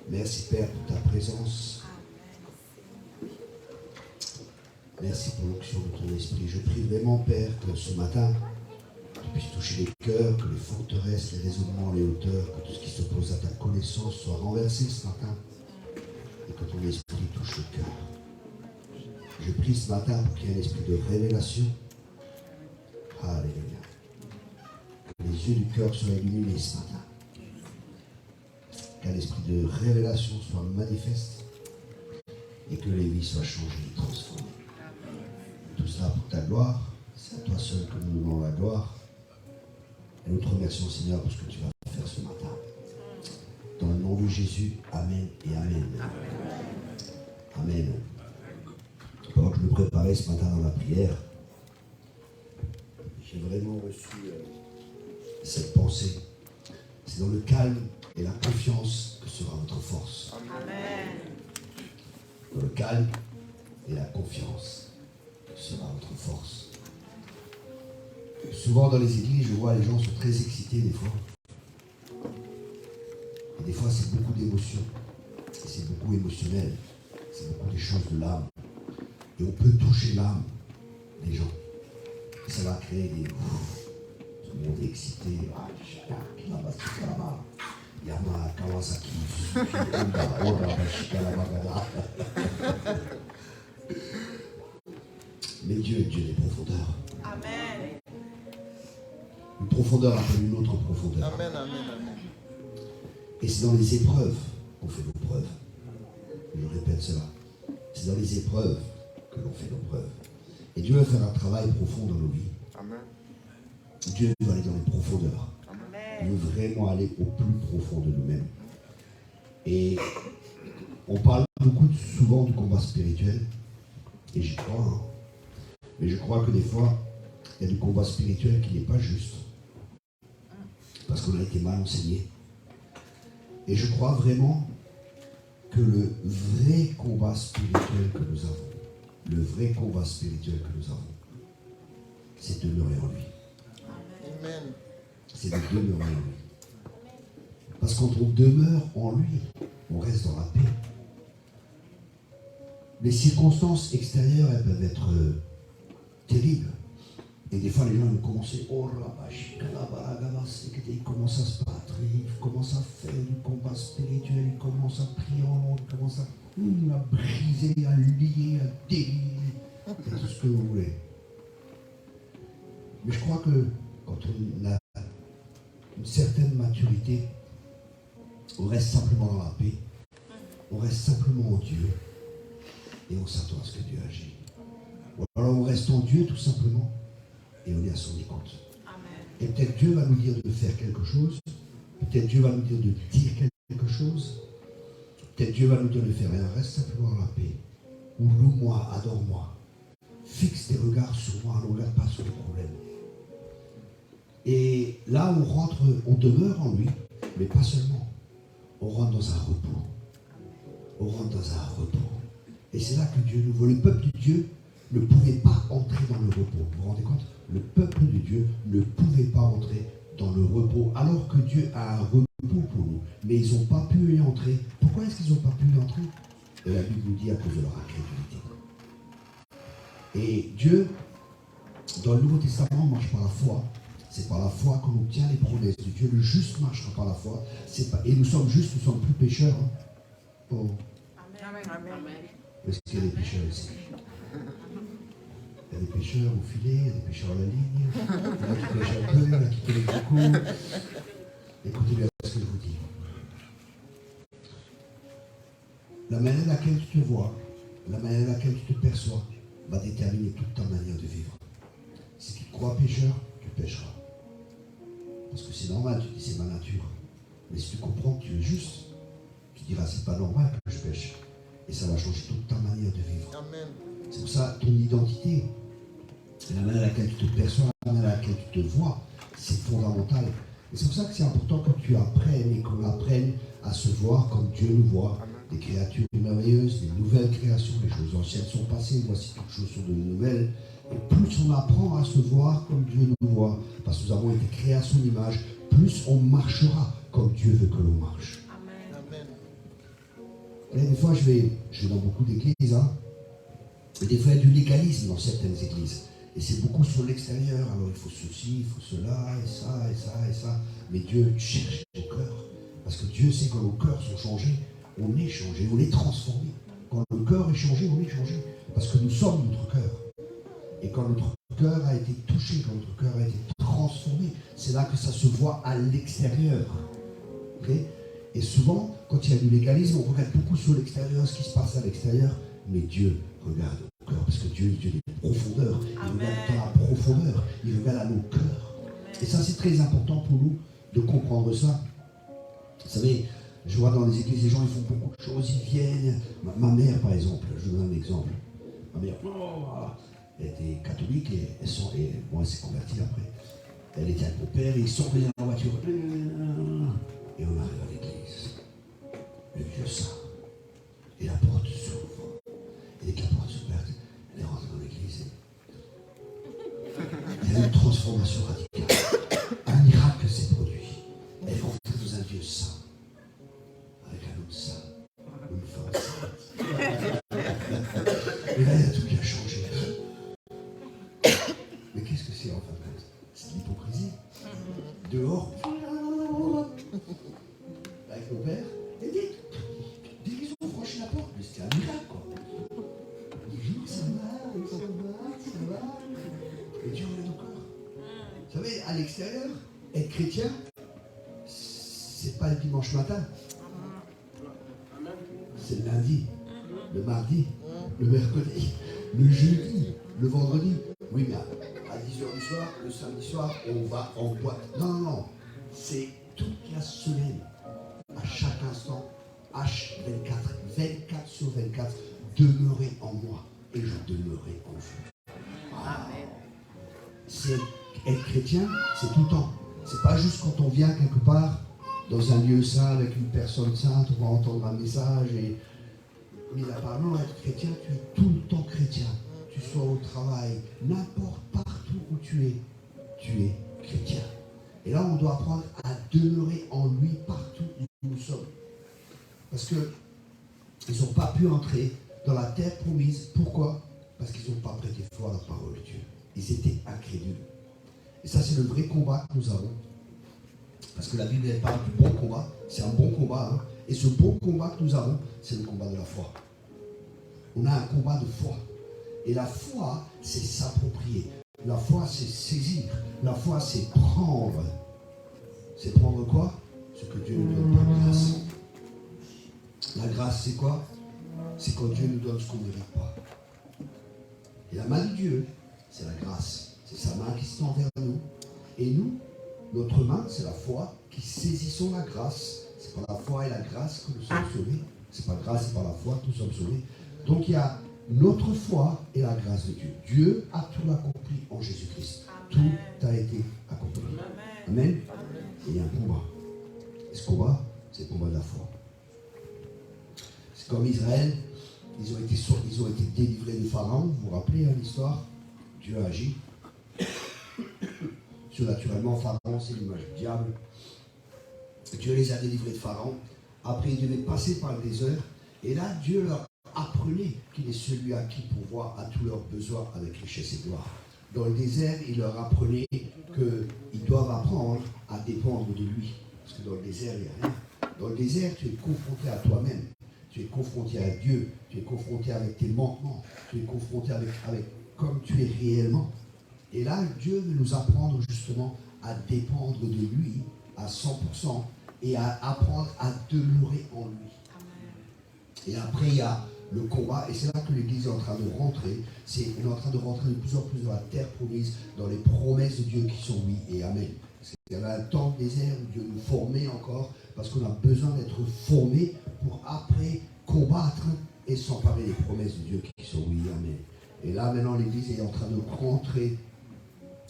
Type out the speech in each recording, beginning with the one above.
Merci Père pour ta présence. Merci pour l'onction de ton esprit. Je prie vraiment Père que ce matin, tu puisses toucher les cœurs, que les forteresses, les raisonnements, les hauteurs, que tout ce qui s'oppose à ta connaissance soit renversé ce matin et que ton esprit touche le cœur. Je prie ce matin pour qu'il y ait un esprit de révélation. Alléluia. Que les yeux du cœur soient illuminés ce matin. Qu'un esprit de révélation soit manifeste et que les vies soient changées et transformées. Tout cela pour ta gloire. C'est à toi seul que nous donnons la gloire. Et nous te remercions, Seigneur, pour ce que tu vas faire ce matin. Dans le nom de Jésus, Amen et Amen. Amen. Pendant que je me préparais ce matin dans la prière, j'ai vraiment reçu cette pensée. C'est dans le calme et la confiance que sera votre force. Amen. Dans le calme et la confiance que sera votre force. Souvent dans les églises, je vois les gens sont très excités des fois. Et des fois, c'est beaucoup d'émotions. Et c'est beaucoup émotionnel. C'est beaucoup des choses de l'âme. Et on peut toucher l'âme des gens. Et ça va créer des... Tout le monde est excité. Yama, Kawasaki, Suzuki, Honda, Ora, Shikalabagada. Mais Dieu est Dieu des profondeurs. Amen. Une profondeur appelle une autre profondeur. Amen, amen, amen. Et c'est dans les épreuves qu'on fait nos preuves. Je répète cela. C'est dans les épreuves que l'on fait nos preuves. Et Dieu va faire un travail profond dans nos vies. Amen. Dieu va aller dans les profondeurs. Il veut vraiment aller au plus profond de nous-mêmes. Et on parle souvent du combat spirituel. Et j'y crois. Hein. Mais je crois que des fois, il y a du combat spirituel qui n'est pas juste. Parce qu'on a été mal enseigné. Et je crois vraiment que le vrai combat spirituel que nous avons, c'est de demeurer en lui. Amen. C'est de demeurer en lui. Parce que quand on demeure en lui, on reste dans la paix. Les circonstances extérieures, elles peuvent être terribles. Et des fois, les gens vont commencer, ils commencent à se battre, ils commencent à faire du combat spirituel, ils commencent à prier en langue, ils commencent à briser, à lier, à délier, et tout ce que vous voulez. Mais je crois que quand on a une certaine maturité, on reste simplement dans la paix, on reste simplement en Dieu, et on s'attend à ce que Dieu agisse. Ou alors on reste en Dieu tout simplement, et on est à son écoute. Amen. Et peut-être Dieu va nous dire de faire quelque chose, peut-être Dieu va nous dire de dire quelque chose, peut-être Dieu va nous dire de faire rien, reste simplement dans la paix, ou loue-moi, adore-moi, fixe tes regards sur moi, ne regarde pas sur les problèmes. Et là, on rentre, on demeure en lui, mais pas seulement. On rentre dans un repos. On rentre dans un repos. Et c'est là que Dieu nous voit. Le peuple de Dieu ne pouvait pas entrer dans le repos. Vous vous rendez compte? Le peuple de Dieu ne pouvait pas entrer dans le repos, alors que Dieu a un repos pour nous. Mais ils n'ont pas pu y entrer. Pourquoi est-ce qu'ils n'ont pas pu y entrer? Et la Bible nous dit à cause de leur incrédulité. Et Dieu, dans le Nouveau Testament, marche par la foi. C'est par la foi qu'on obtient les promesses de Dieu. Le juste marchera par la foi. Et nous sommes justes, nous sommes plus pécheurs. Hein. Oh. Amen. Amen. Est-ce qu'il y a des pécheurs ici? Il y a des pécheurs au filet, il y a des pécheurs à la ligne. Il y en a qui pêchent un peu, il y en a qui connaissent beaucoup. Écoutez bien ce que je vous dis. La manière à laquelle tu te vois, la manière à laquelle tu te perçois, va déterminer toute ta manière de vivre. Si tu te crois pécheur, tu pécheras. Parce que c'est normal, tu dis c'est ma nature. Mais si tu comprends que tu es juste, tu diras c'est pas normal que je pêche. Et ça va changer toute ta manière de vivre. Amen. C'est pour ça ton identité, la manière à laquelle tu te perçois, la manière à laquelle tu te vois, c'est fondamental. Et c'est pour ça que c'est important que tu apprennes et qu'on apprenne à se voir comme Dieu nous voit. Des créatures merveilleuses, des nouvelles créations, les choses anciennes sont passées, voici toutes choses sont devenues nouvelles. Et plus on apprend à se voir comme Dieu nous voit, parce que nous avons été créés à son image, plus on marchera comme Dieu veut que l'on marche. Amen. Amen. Mais des fois, je vais dans beaucoup d'églises, hein, et des fois, il y a du légalisme dans certaines églises. Et c'est beaucoup sur l'extérieur. Alors, il faut ceci, il faut cela, et ça, et ça, et ça. Mais Dieu cherche nos cœurs. Parce que Dieu sait que quand nos cœurs sont changés, on est changé, on est transformé. Quand le cœur est changé, on est changé. Parce que nous sommes notre cœur. Et quand notre cœur a été touché, quand notre cœur a été transformé, c'est là que ça se voit à l'extérieur. Okay? Et souvent, quand il y a du légalisme, on regarde beaucoup sur l'extérieur, ce qui se passe à l'extérieur. Mais Dieu regarde au cœur, parce que Dieu est Dieu des profondeurs. Il regarde dans la profondeur, il regarde à nos cœurs. Et ça, c'est très important pour nous de comprendre ça. Vous savez, je vois dans les églises, les gens, ils font beaucoup de choses, ils viennent. Ma mère, par exemple, je vous donne un exemple. Ma mère, elle était catholique et bon, elle s'est convertie après. Elle était avec mon père et ils sont venus dans la voiture. Et on arrive à l'église. Le vieux saint. Et la porte s'ouvre. Et dès que la porte s'ouvre, elle est rentrée dans l'église. Il y a une transformation radicale. Un miracle s'est produit. Elle est rentrée dans un vieux saint. Avec un homme saint. Une femme sainte. Et là, il y a tout qui a changé. Mais qu'est-ce que c'est en fin de compte? C'est l'hypocrisie. Dehors, avec mon père, et dès qu'ils ont franchi la porte, mais c'était un miracle, quoi. Bonjour, ça va. Et Dieu regarde au cœur. Vous savez, à l'extérieur, être chrétien, c'est pas le dimanche matin. C'est le lundi, le mardi, le mercredi, le jeudi, le vendredi. Oui, mais à 10h du soir, le samedi soir, on va en boîte. Non. C'est toute la semaine, à chaque instant, H24, 24 sur 24, demeurez en moi et je demeurerai en vous. Amen. C'est être chrétien, c'est tout le temps. C'est pas juste quand on vient quelque part, dans un lieu saint, avec une personne sainte, on va entendre un message et mis à part. Non, être chrétien, tu es tout le temps chrétien. Tu sois au travail, n'importe partout où tu es chrétien. Et là, on doit apprendre à demeurer en lui partout où nous sommes. Parce qu'ils n'ont pas pu entrer dans la terre promise. Pourquoi? Parce qu'ils n'ont pas prêté foi à la parole de Dieu. Ils étaient incrédules. Et ça, c'est le vrai combat que nous avons. Parce que la Bible, elle parle du bon combat. C'est un bon combat. Hein. Et ce bon combat que nous avons, c'est le combat de la foi. On a un combat de foi. Et la foi, c'est s'approprier. La foi, c'est saisir. La foi, c'est prendre. C'est prendre quoi? Ce que Dieu nous donne par grâce. La grâce, c'est quoi? C'est quand Dieu nous donne ce qu'on ne mérite pas. Et la main de Dieu, c'est la grâce. C'est sa main qui se tend vers nous. Et nous, notre main, c'est la foi qui saisissons la grâce. C'est par la foi et la grâce que nous sommes sauvés. C'est par grâce et par la foi que nous sommes sauvés. Donc il y a notre foi et la grâce de Dieu. Dieu a tout accompli en Jésus-Christ. Tout a été accompli. Amen. Et il y a un combat. Et ce combat, c'est le combat de la foi. C'est comme Israël, ils ont été délivrés de Pharaon. Vous vous rappelez l'histoire? Dieu a agi. Surnaturellement, Pharaon, c'est l'image du diable. Dieu les a délivrés de Pharaon. Après, ils devaient passer par le désert. Et là, Dieu leur apprenait qu'il est celui à qui pourvoir à tous leurs besoins avec richesse et gloire. Dans le désert, il leur apprenait qu'ils doivent apprendre à dépendre de lui. Parce que dans le désert, il n'y a rien. Dans le désert, tu es confronté à toi-même. Tu es confronté à Dieu. Tu es confronté avec tes manquements. Tu es confronté avec comme tu es réellement. Et là, Dieu veut nous apprendre justement à dépendre de lui à 100% et à apprendre à demeurer en lui. Et après, il y a le combat, et c'est là que l'Église est en train de rentrer. On est en train de rentrer de plus en plus dans la terre promise, dans les promesses de Dieu qui sont oui et amen. Il y avait un temps de désert où Dieu nous formait encore, parce qu'on a besoin d'être formé pour après combattre et s'emparer des promesses de Dieu qui sont oui et amen. Et là, maintenant, l'Église est en train de rentrer.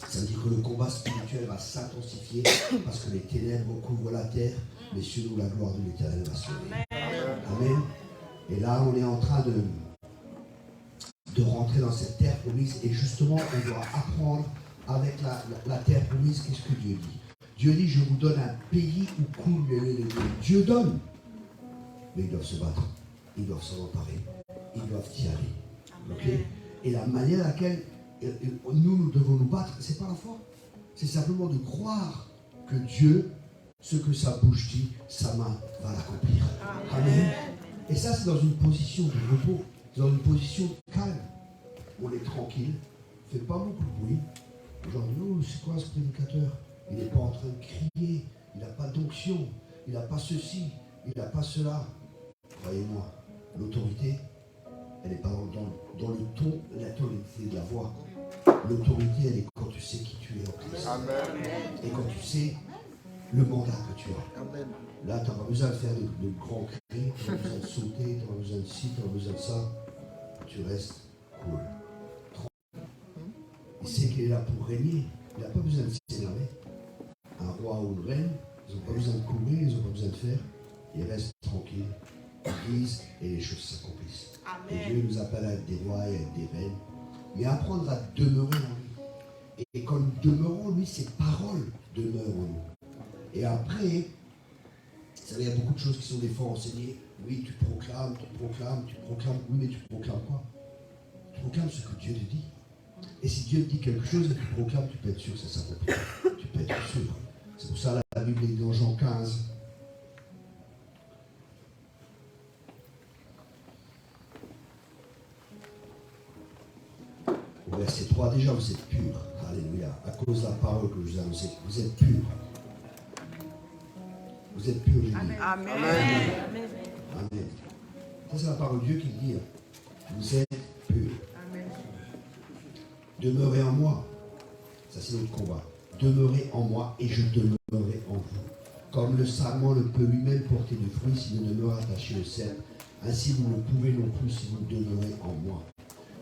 Ça veut dire que le combat spirituel va s'intensifier, parce que les ténèbres recouvrent la terre, mais sur nous, la gloire de l'Éternel va se lever. Amen. Et là, on est en train de rentrer dans cette terre promise. Et justement, on doit apprendre avec la terre promise. Qu'est-ce que Dieu dit? Dieu dit, je vous donne un pays où coule le lait et le miel. Dieu donne. Mais ils doivent se battre. ils doivent s'en emparer. Ils doivent y aller. Okay? Et la manière à laquelle nous devons nous battre, c'est pas la foi. C'est simplement de croire que Dieu, ce que sa bouche dit, sa main va l'accomplir. Amen. Et ça, c'est dans une position de repos, dans une position calme. On est tranquille, on ne fait pas beaucoup de bruit. Aujourd'hui, oh, c'est quoi ce prédicateur? Il n'est pas en train de crier, il n'a pas d'onction, il n'a pas ceci, il n'a pas cela. Croyez-moi, l'autorité, elle n'est pas dans le ton, la tonalité de la voix. L'autorité, elle est quand tu sais qui tu es en Christ. Amen. Et quand tu sais le mandat que tu as. Amen. Là, tu n'as pas besoin de faire de grands cris, tu n'as pas besoin de sauter, tu n'as pas besoin de ci, tu n'as pas besoin de ça. Tu restes cool. Il sait qu'il est là pour régner. Il n'a pas besoin de s'énerver. Un roi ou une reine, ils n'ont pas besoin de courir, ils n'ont pas besoin de faire. Ils restent tranquilles, ils disent et les choses s'accomplissent. Et Dieu nous appelle à être des rois et à être des reines. Mais apprendre à demeurer en lui. Et quand nous demeurons en lui, ses paroles demeurent en nous. Et après, vous savez, il y a beaucoup de choses qui sont des fois enseignées. Oui, tu proclames. Oui, mais tu proclames quoi? Tu proclames ce que Dieu te dit. Et si Dieu te dit quelque chose et que tu proclames, tu peux être sûr que ça s'accomplit. Tu peux être sûr. C'est pour ça la Bible est dans Jean 15. Au verset 3, déjà vous êtes purs. Alléluia. À cause de la parole que je vous ai annoncée, vous êtes purs. Vous êtes purs, Amen. Amen. Amen. Ça, c'est la parole de Dieu qui dit, vous êtes purs. Amen. Demeurez en moi. Ça, c'est notre combat. Demeurez en moi et je demeurerai en vous. Comme le sarment ne peut lui-même porter de fruits s'il ne demeure attaché au cep, ainsi vous ne pouvez non plus si vous demeurez en moi.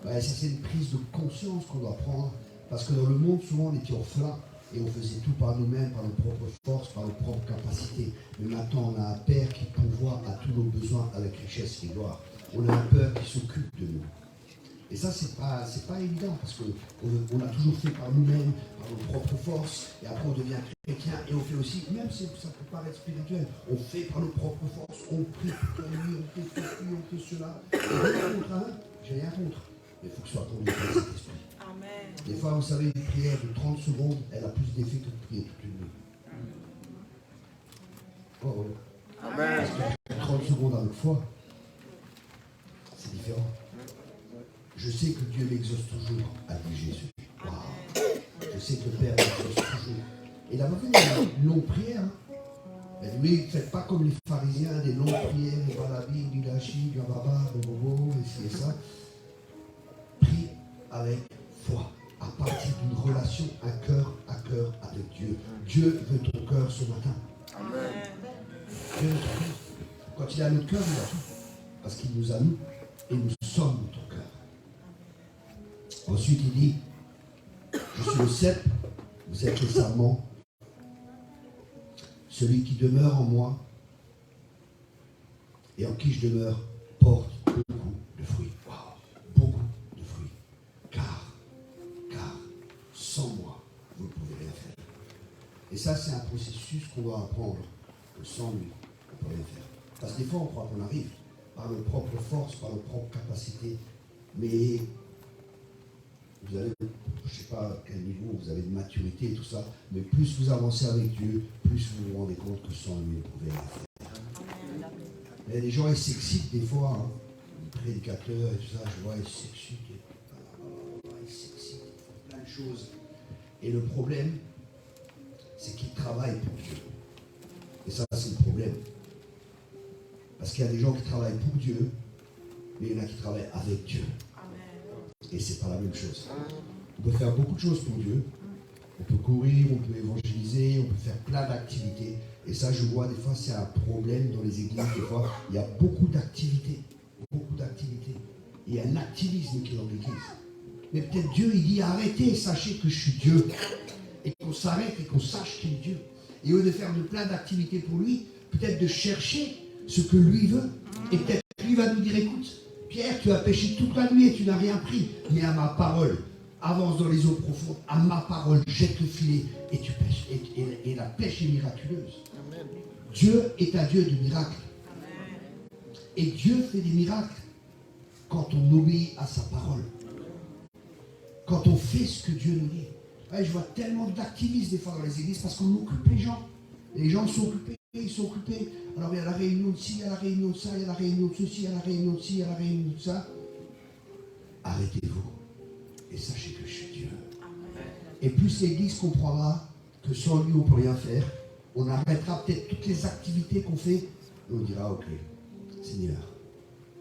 Ouais, ça, c'est une prise de conscience qu'on doit prendre, parce que dans le monde, souvent, on était orphelins et on faisait tout par nous-mêmes, par nos propres forces, par nos propres capacités. Mais maintenant, on a un Père qui pourvoit à tous nos besoins avec richesse et gloire. On a un Père qui s'occupe de nous. Et ça, c'est pas évident, parce qu'on a toujours fait par nous-mêmes, par nos propres forces, et après on devient chrétien, et on fait aussi, même si ça peut paraître spirituel, on fait par nos propres forces, on prie pour lui, on fait ceci, on fait cela. J'ai rien contre, mais il faut que ce soit conduit par cet esprit. Amen. Des fois, vous savez, une prière de 30 secondes, elle a plus d'effet que de prier toute une nuit. Oh, oh. Amen. 30 secondes avec foi, c'est différent. Je sais que Dieu m'exauce toujours, a dit Jésus. Wow. Je sais que le Père m'exauce toujours. Et là, il y a une longue prière. Elle dit, oui, faites pas comme les pharisiens, des longues prières, et balabi, bilachi, gababa, bobobo, et ci et ça. Prie avec foi, à partir d'une relation à cœur avec Dieu. Dieu veut ton cœur ce matin. Amen. Dieu veut ton cœur. Quand il a notre cœur, il a tout. Parce qu'il nous a nous, et nous sommes notre cœur. Ensuite, il dit, je suis le cep, vous êtes le sarment. Celui qui demeure en moi et en qui je demeure porte beaucoup de fruits. Wow, beaucoup de fruits. Car, sans moi, vous ne pouvez rien faire. Et ça, c'est un processus qu'on doit apprendre. Que sans lui, on ne peut rien faire. Parce que des fois, on croit qu'on arrive par nos propres forces, par nos propres capacités. Mais vous avez, je ne sais pas à quel niveau vous avez de maturité et tout ça, mais plus vous avancez avec Dieu, plus vous vous rendez compte que sans lui, vous ne pouvez rien faire. Il y a des gens, ils s'excitent des fois, hein, les prédicateurs et tout ça, je vois, ils s'excitent, ils font plein de choses. Et le problème, c'est qu'ils travaillent pour Dieu. Et ça, c'est le problème. Parce qu'il y a des gens qui travaillent pour Dieu, mais il y en a qui travaillent avec Dieu. Et c'est pas la même chose. On peut faire beaucoup de choses pour Dieu. On peut courir, on peut évangéliser, on peut faire plein d'activités. Et ça, je vois, des fois, c'est un problème dans les églises. Des fois, il y a beaucoup d'activités. Beaucoup d'activités. Il y a un activisme qui est dans l'église. Mais peut-être Dieu, il dit, arrêtez, sachez que je suis Dieu. Et qu'on s'arrête et qu'on sache qu'il est Dieu. Et au lieu de faire de plein d'activités pour lui, peut-être de chercher ce que lui veut. Et peut-être lui va nous dire, écoute, Pierre, tu as pêché toute la nuit et tu n'as rien pris. Mais à ma parole, avance dans les eaux profondes. À ma parole, jette le filet et tu pêches. Et la pêche est miraculeuse. Amen. Dieu est un Dieu de miracles. Amen. Et Dieu fait des miracles quand on obéit à sa parole. Quand on fait ce que Dieu nous dit. Ouais, je vois tellement d'activistes des fois dans les églises parce qu'on occupe les gens. Les gens sont occupés, ils sont occupés. Alors il y a la réunion de ci, il y a la réunion de ça, il y a la réunion de ceci, il y a la réunion de ci, il y a la réunion de ça. Arrêtez-vous et sachez que je suis Dieu. Et plus l'Église comprendra que sans lui on ne peut rien faire, on arrêtera peut-être toutes les activités qu'on fait et on dira ok, Seigneur,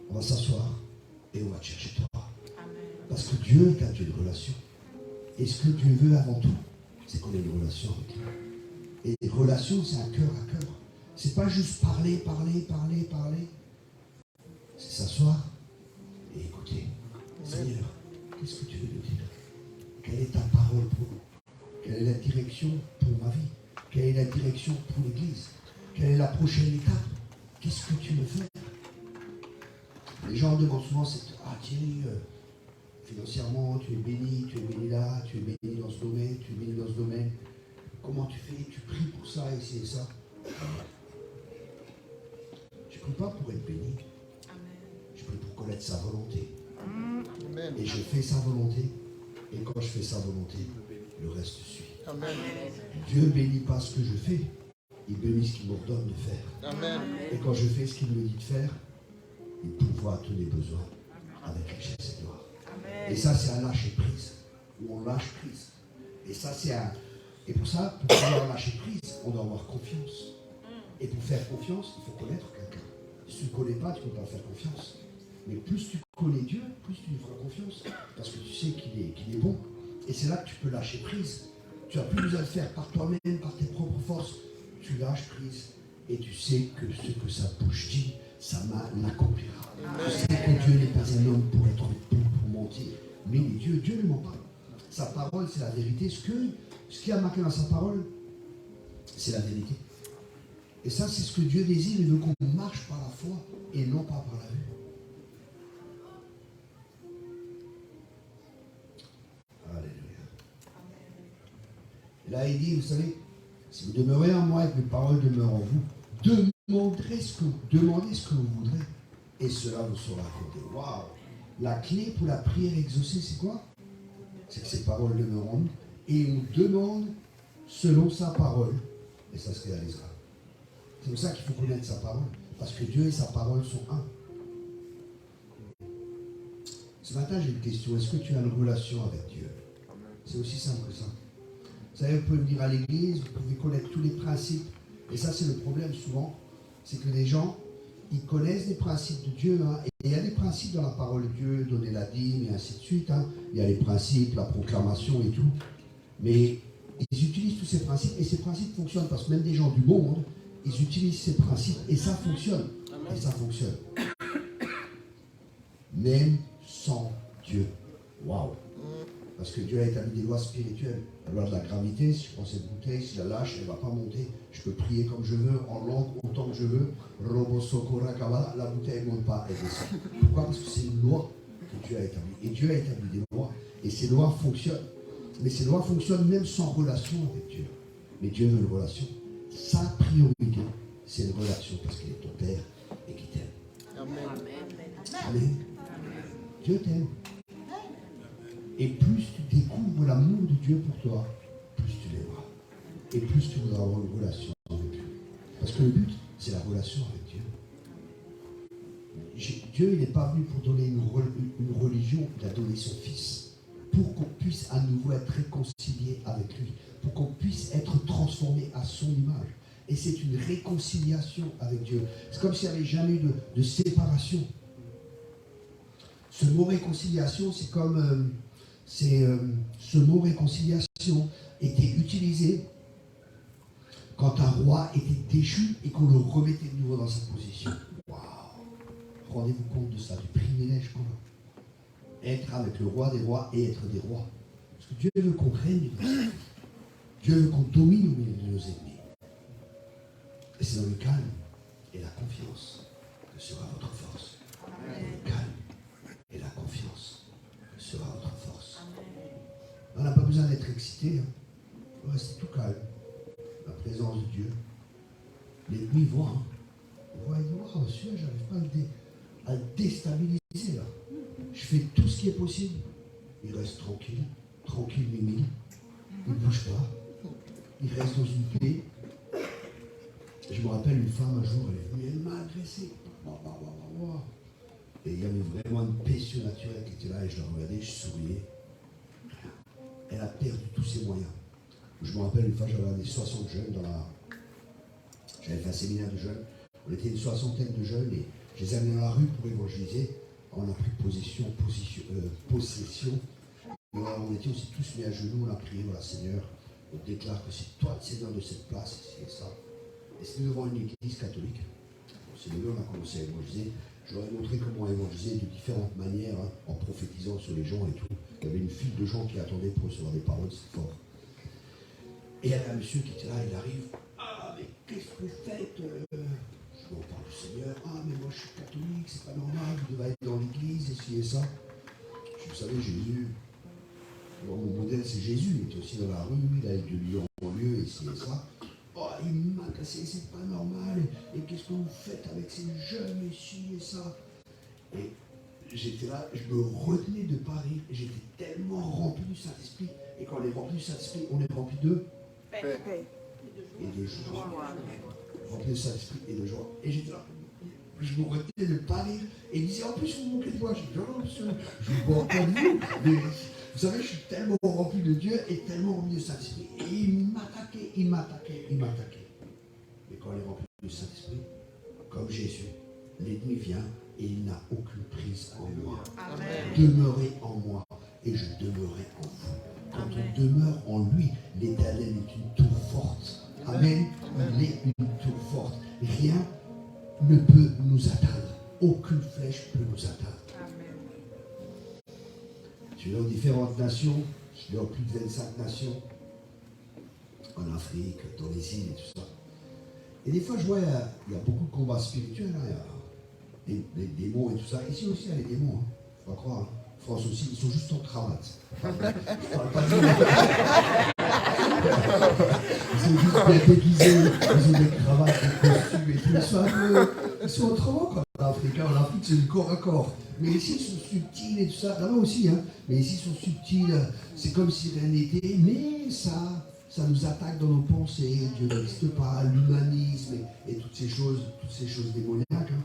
on va s'asseoir et on va te chercher toi. Parce que Dieu est un Dieu de relation. Et ce que Dieu veut avant tout, c'est qu'on ait une relation avec lui. Et une relation, c'est un cœur à cœur. C'est pas juste parler. C'est s'asseoir et écouter. Seigneur, qu'est-ce que tu veux nous dire? Quelle est ta parole pour nous? Quelle est la direction pour ma vie? Quelle est la direction pour l'Église? Quelle est la prochaine étape? Qu'est-ce que tu veux faire? Les gens demandent souvent, Thierry, financièrement, tu es béni là, tu es béni dans ce domaine, tu es béni dans ce domaine. Comment tu fais? Tu pries pour ça et c'est ça. Je ne prie pas pour être béni. Je prie pour connaître sa volonté. Amen. Et je fais sa volonté. Et quand je fais sa volonté, le reste suit. Amen. Dieu ne bénit pas ce que je fais. Il bénit ce qu'il m'ordonne de faire. Amen. Et quand je fais ce qu'il me dit de faire, il pourvoit tous les besoins avec richesse et gloire. Et ça, c'est un lâcher prise. Où on lâche prise. Et ça, c'est un... Et pour ça, pour pouvoir lâcher prise, on doit avoir confiance. Et pour faire confiance, il faut connaître quelqu'un. Si tu ne connais pas, tu ne peux pas faire confiance. Mais plus tu connais Dieu, plus tu lui feras confiance. Parce que tu sais qu'il est bon. Et c'est là que tu peux lâcher prise. Tu n'as plus besoin de faire par toi-même, par tes propres forces. Tu lâches prise. Et tu sais que ce que sa bouche dit, sa main l'accomplira. Tu sais que Dieu n'est pas un homme pour être bon, pour mentir. Mais Dieu ne ment pas. Sa parole, c'est la vérité. Ce qui a marqué dans sa parole, c'est la vérité. Et ça, c'est ce que Dieu désire. Il veut qu'on marche par la foi et non pas par la vue. Alléluia. Et là, il dit, vous savez, si vous demeurez en moi et que mes paroles demeurent en vous, demandez ce que vous voudrez et cela vous sera accordé. Waouh! La clé pour la prière exaucée, c'est quoi? C'est que ces paroles demeurent en nous et on demande selon sa parole et ça se réalisera. C'est pour ça qu'il faut connaître sa parole, parce que Dieu et sa parole sont un. Ce matin, j'ai une question. Est-ce que tu as une relation avec Dieu? C'est aussi simple que ça. Vous savez, vous pouvez venir à l'église, vous pouvez connaître tous les principes. Et ça, c'est le problème souvent. C'est que les gens, ils connaissent les principes de Dieu. Hein, et il y a des principes dans la parole de Dieu, donner la dîme et ainsi de suite. Hein. Il y a les principes, la proclamation et tout. Mais ils utilisent tous ces principes. Et ces principes fonctionnent parce que même des gens du monde, ils utilisent ces principes. Et ça fonctionne. Et ça fonctionne. Même sans Dieu. Waouh! Parce que Dieu a établi des lois spirituelles. La loi de la gravité, si je prends cette bouteille, si je la lâche, elle ne va pas monter. Je peux prier comme je veux, en langue, autant que je veux. Robo Sokora Kabbalah, la bouteille ne monte pas, elle descend. Pourquoi? Parce que c'est une loi que Dieu a établie. Et Dieu a établi des lois. Et ces lois fonctionnent. Mais ces lois fonctionnent même sans relation avec Dieu. Mais Dieu veut une relation. Sa priorité, c'est une relation parce qu'il est ton Père et qu'il t'aime. Amen. Amen. Dieu t'aime. Et plus tu découvres l'amour de Dieu pour toi, plus tu l'aimeras. Et plus tu voudras avoir une relation avec lui. Parce que le but, c'est la relation avec Dieu. Dieu, il n'est pas venu pour donner une religion, il a donné son Fils. Pour qu'on puisse à nouveau être réconcilié avec lui. Pour qu'on puisse être transformé à son image. Et c'est une réconciliation avec Dieu. C'est comme s'il n'y avait jamais eu de séparation. Ce mot réconciliation, c'est comme... ce mot réconciliation était utilisé quand un roi était déchu et qu'on le remettait de nouveau dans sa position. Waouh! Rendez-vous compte de ça, du privilège qu'on a. Être avec le roi des rois et être des rois. Parce que Dieu veut qu'on règne dans sa vie. Dieu veut qu'on domine au milieu de nos ennemis. Et c'est dans le calme et la confiance que sera votre force. Le calme et la confiance que sera votre force. On n'a pas besoin d'être excité. Hein. Il faut rester tout calme. La présence de Dieu. L'ennemi voit. Hein. Il voit, celui-là, j'arrive pas à le stabilisé là. Je fais tout ce qui est possible. Il reste tranquille, mimi. Il ne bouge pas. Il reste dans une paix. Je me rappelle une femme un jour, elle est venue, elle m'a agressé. Et il y avait vraiment une paix surnaturelle qui était là et je la regardais, je souriais. Elle a perdu tous ses moyens. Je me rappelle une fois, j'avais regardé 60 jeunes dans la... J'avais fait un séminaire de jeunes. On était une soixantaine de jeunes et je les ai amenés dans la rue pour évangéliser. On a pris possession. Et on était aussi tous mis à genoux, on a prié, voilà Seigneur, on déclare que c'est toi le Seigneur de cette place, c'est ça. Et c'est devant une église catholique. On s'est levé, on a commencé à évangéliser. Je leur ai montré comment évangéliser de différentes manières, hein, en prophétisant sur les gens et tout. Il y avait une file de gens qui attendaient pour recevoir des paroles, c'est fort. Et il y avait un monsieur qui était là, il arrive. Ah, mais qu'est-ce que vous faites Je lui parle du Seigneur. Ah, mais moi je suis catholique, c'est pas normal, vous devez aller dans l'église, essayer ça. Vous savez, Jésus, alors, mon modèle c'est Jésus, il était aussi dans la rue, il allait de lieu en lieu, essayait ça. Oh, il m'a cassé, c'est pas normal, et qu'est-ce que vous faites avec ces jeunes ici et ça? Et j'étais là, je me retenais de pas rire, j'étais tellement rempli du Saint-Esprit, et quand on est rempli du Saint-Esprit, on est rempli de paix et de joie. Rempli du Saint-Esprit et de joie. Et j'étais là, je me retenais de pas rire, et il disait en plus vous moquez de moi, je dis non, monsieur, je vous vois pas de vous, mais vous savez, je suis tellement rempli de Dieu et tellement rempli de Saint-Esprit. Et il m'attaquait. Mais quand on est rempli du Saint-Esprit, comme Jésus, l'ennemi vient et il n'a aucune prise en moi. Amen. Demeurez en moi et je demeurerai en vous. Quand on demeure en lui, l'Éternel est une tour forte. Amen. Il est une tour forte. Rien ne peut nous atteindre. Aucune flèche peut nous atteindre. Je suis dans différentes nations, je suis dans plus de 25 nations, en Afrique, dans les îles et tout ça. Et des fois, je vois, il y a beaucoup de combats spirituels, hein, il y a les démons et tout ça. Ici aussi, il y a les démons, hein. Faut pas croire. Hein. France aussi, ils sont juste en cravate. Je parle pas de ils sont juste bien déguisés, ils ont des cravates, des costumes et tout. Ils sont autrement, quoi. En Afrique, c'est du corps à corps. Mais ici, ils sont subtils et tout ça. Là-bas aussi, hein. Mais ici, ils sont subtils. C'est comme si rien n'était. Mais ça nous attaque dans nos pensées. Dieu n'existe pas, l'humanisme et toutes ces choses démoniaques. Hein.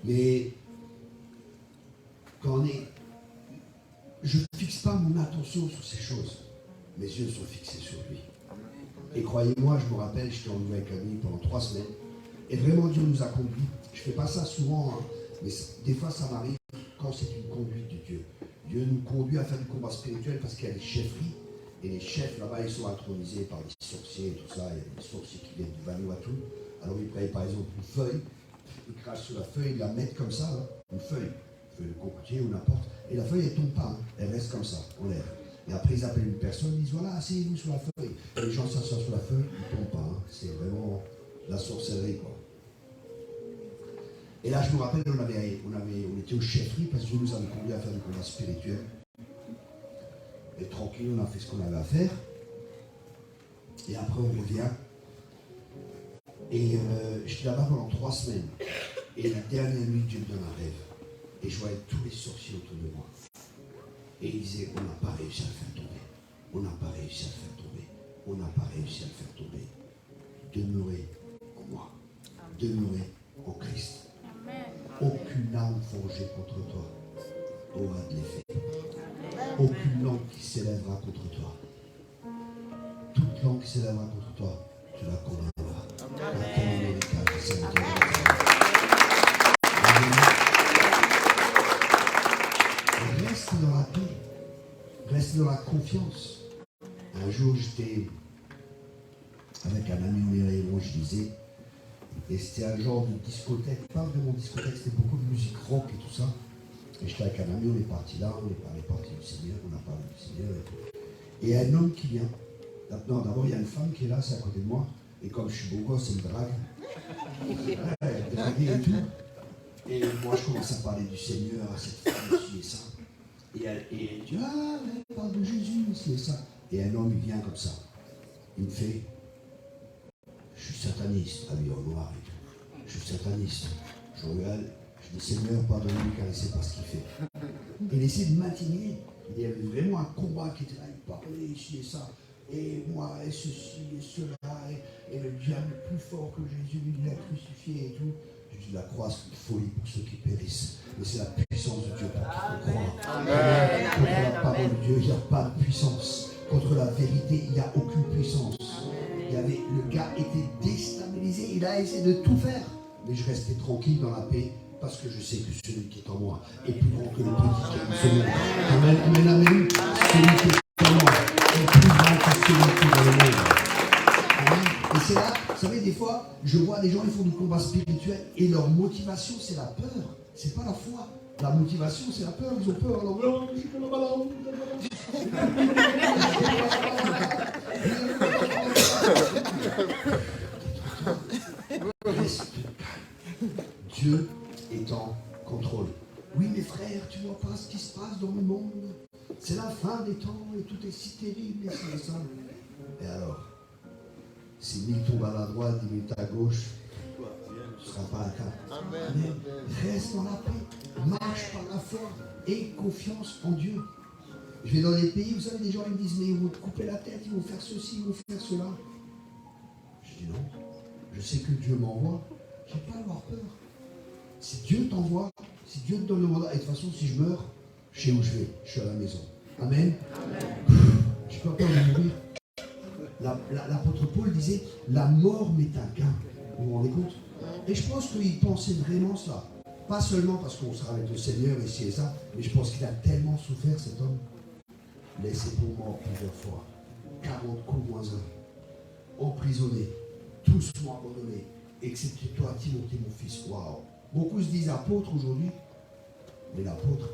Mais quand je ne fixe pas mon attention sur ces choses. Mes yeux sont fixés sur lui. Et croyez-moi, je me rappelle, j'étais en Nouvelle-Calédonie pendant 3 semaines. Et vraiment, Dieu nous a conduits. Je ne fais pas ça souvent, hein, mais des fois, ça m'arrive quand c'est une conduite de Dieu. Dieu nous conduit à faire du combat spirituel parce qu'il y a des chefferies. Et les chefs, là-bas, ils sont intronisés par des sorciers et tout ça. Il y a des sorciers qui viennent du Vanuatu. Alors, ils prennent par exemple une feuille. Ils crachent sur la feuille, ils la mettent comme ça, là, une feuille de cocotier ou n'importe. Et la feuille, elle ne tombe pas. Hein, elle reste comme ça, en l'air. Et après, ils appellent une personne, ils disent voilà, asseyez-vous sur la feuille. Et les gens s'assoient sur la feuille, ils ne tombent pas. Hein. C'est vraiment la sorcellerie, quoi. Et là, je me rappelle, on était au chefferie parce que Dieu nous avait conduits à faire du combat spirituel. Et tranquille, on a fait ce qu'on avait à faire. Et après, on revient. Et j'étais là-bas pendant 3 semaines. Et la dernière nuit, Dieu me donne un rêve. Et je voyais tous les sorciers autour de moi. Et il disait, on n'a pas réussi à le faire tomber. On n'a pas réussi à le faire tomber. On n'a pas réussi à le faire tomber. Demeurez en moi. Demeurez en Christ. Aucune arme forgée contre toi aura de l'effet. Aucune langue qui s'élèvera contre toi. Toute langue qui s'élèvera contre toi, tu la condamneras. Reste dans la paix. Reste dans la confiance. Un jour, j'étais avec un ami, on irait évangéliser. Et c'était un genre de discothèque, pas vraiment discothèque, c'était beaucoup de musique rock et tout ça. Et j'étais avec un ami, on est parti là, on est parti du Seigneur, on a parlé du Seigneur et tout. Et un homme qui vient. Non, d'abord il y a une femme qui est là, c'est à côté de moi. Et comme je suis beau gosse, elle me drague. Elle drague et tout. Et moi je commence à parler du Seigneur à cette femme ici et ça. Et elle dit, ah, elle parle de Jésus ici et ça. Et un homme il vient comme ça. Il me fait, je suis sataniste, habillé en noir et tout. Je suis sataniste. Je regarde, Je dis Seigneur, pardonne-lui car il ne sait pas ce qu'il fait. Et il essaie de maintenir. Il y avait vraiment un combat qui était là. Il parlait ici et ça. Et moi, et ceci, et cela. Et le diable est plus fort que Jésus, il l'a crucifié et tout. Je dis la croix, c'est une folie pour ceux qui périssent. Mais c'est la puissance de Dieu pour qui faut croire. Amen. Contre la parole de Dieu, il n'y a pas de puissance. Contre la vérité, il n'y a aucune puissance. Le gars était déstabilisé. Il a essayé de tout faire. Mais je restais tranquille dans la paix. Parce que je sais que celui qui est en moi est plus grand que le petit qui est en ce monde. Amen, amen, amen. Celui qui est en moi est plus grand que celui qui est dans le monde. Amen. Et c'est là, vous savez, des fois, je vois des gens, ils font du combat spirituel et leur motivation, c'est la peur. C'est pas la foi. La motivation, c'est la peur. Ils ont peur. Alors, je suis pas Dieu est en contrôle. Oui, mes frères, tu vois pas ce qui se passe dans le monde. C'est la fin des temps et tout est si terrible et c'est ça. Et alors, si 1000 tombent à la droite, 10 000 à gauche, ce ne sera pas un cas. Amen. Reste dans la paix, marche par la foi et confiance en Dieu. Je vais dans des pays, vous savez, des gens ils me disent, mais ils vont te couper la tête, ils vont faire ceci, ils vont faire cela. Je dis non, je sais que Dieu m'envoie, je n'ai pas à avoir peur. Si Dieu t'envoie, si Dieu te donne le mandat, et de toute façon, si je meurs, je sais où je vais, je suis à la maison. Amen. Je n'ai pas peur de mourir. L'apôtre Paul disait, la mort m'est un gain. Vous vous rendez compte? Et je pense qu'il pensait vraiment ça. Pas seulement parce qu'on sera avec le Seigneur ici et ça, mais je pense qu'il a tellement souffert, cet homme. Laissé pour mort plusieurs fois. 40 coups moins un. Emprisonné. Tous m'ont abandonné. Excepté toi, Timothée, mon fils. Waouh. Beaucoup se disent apôtres aujourd'hui. Mais l'apôtre,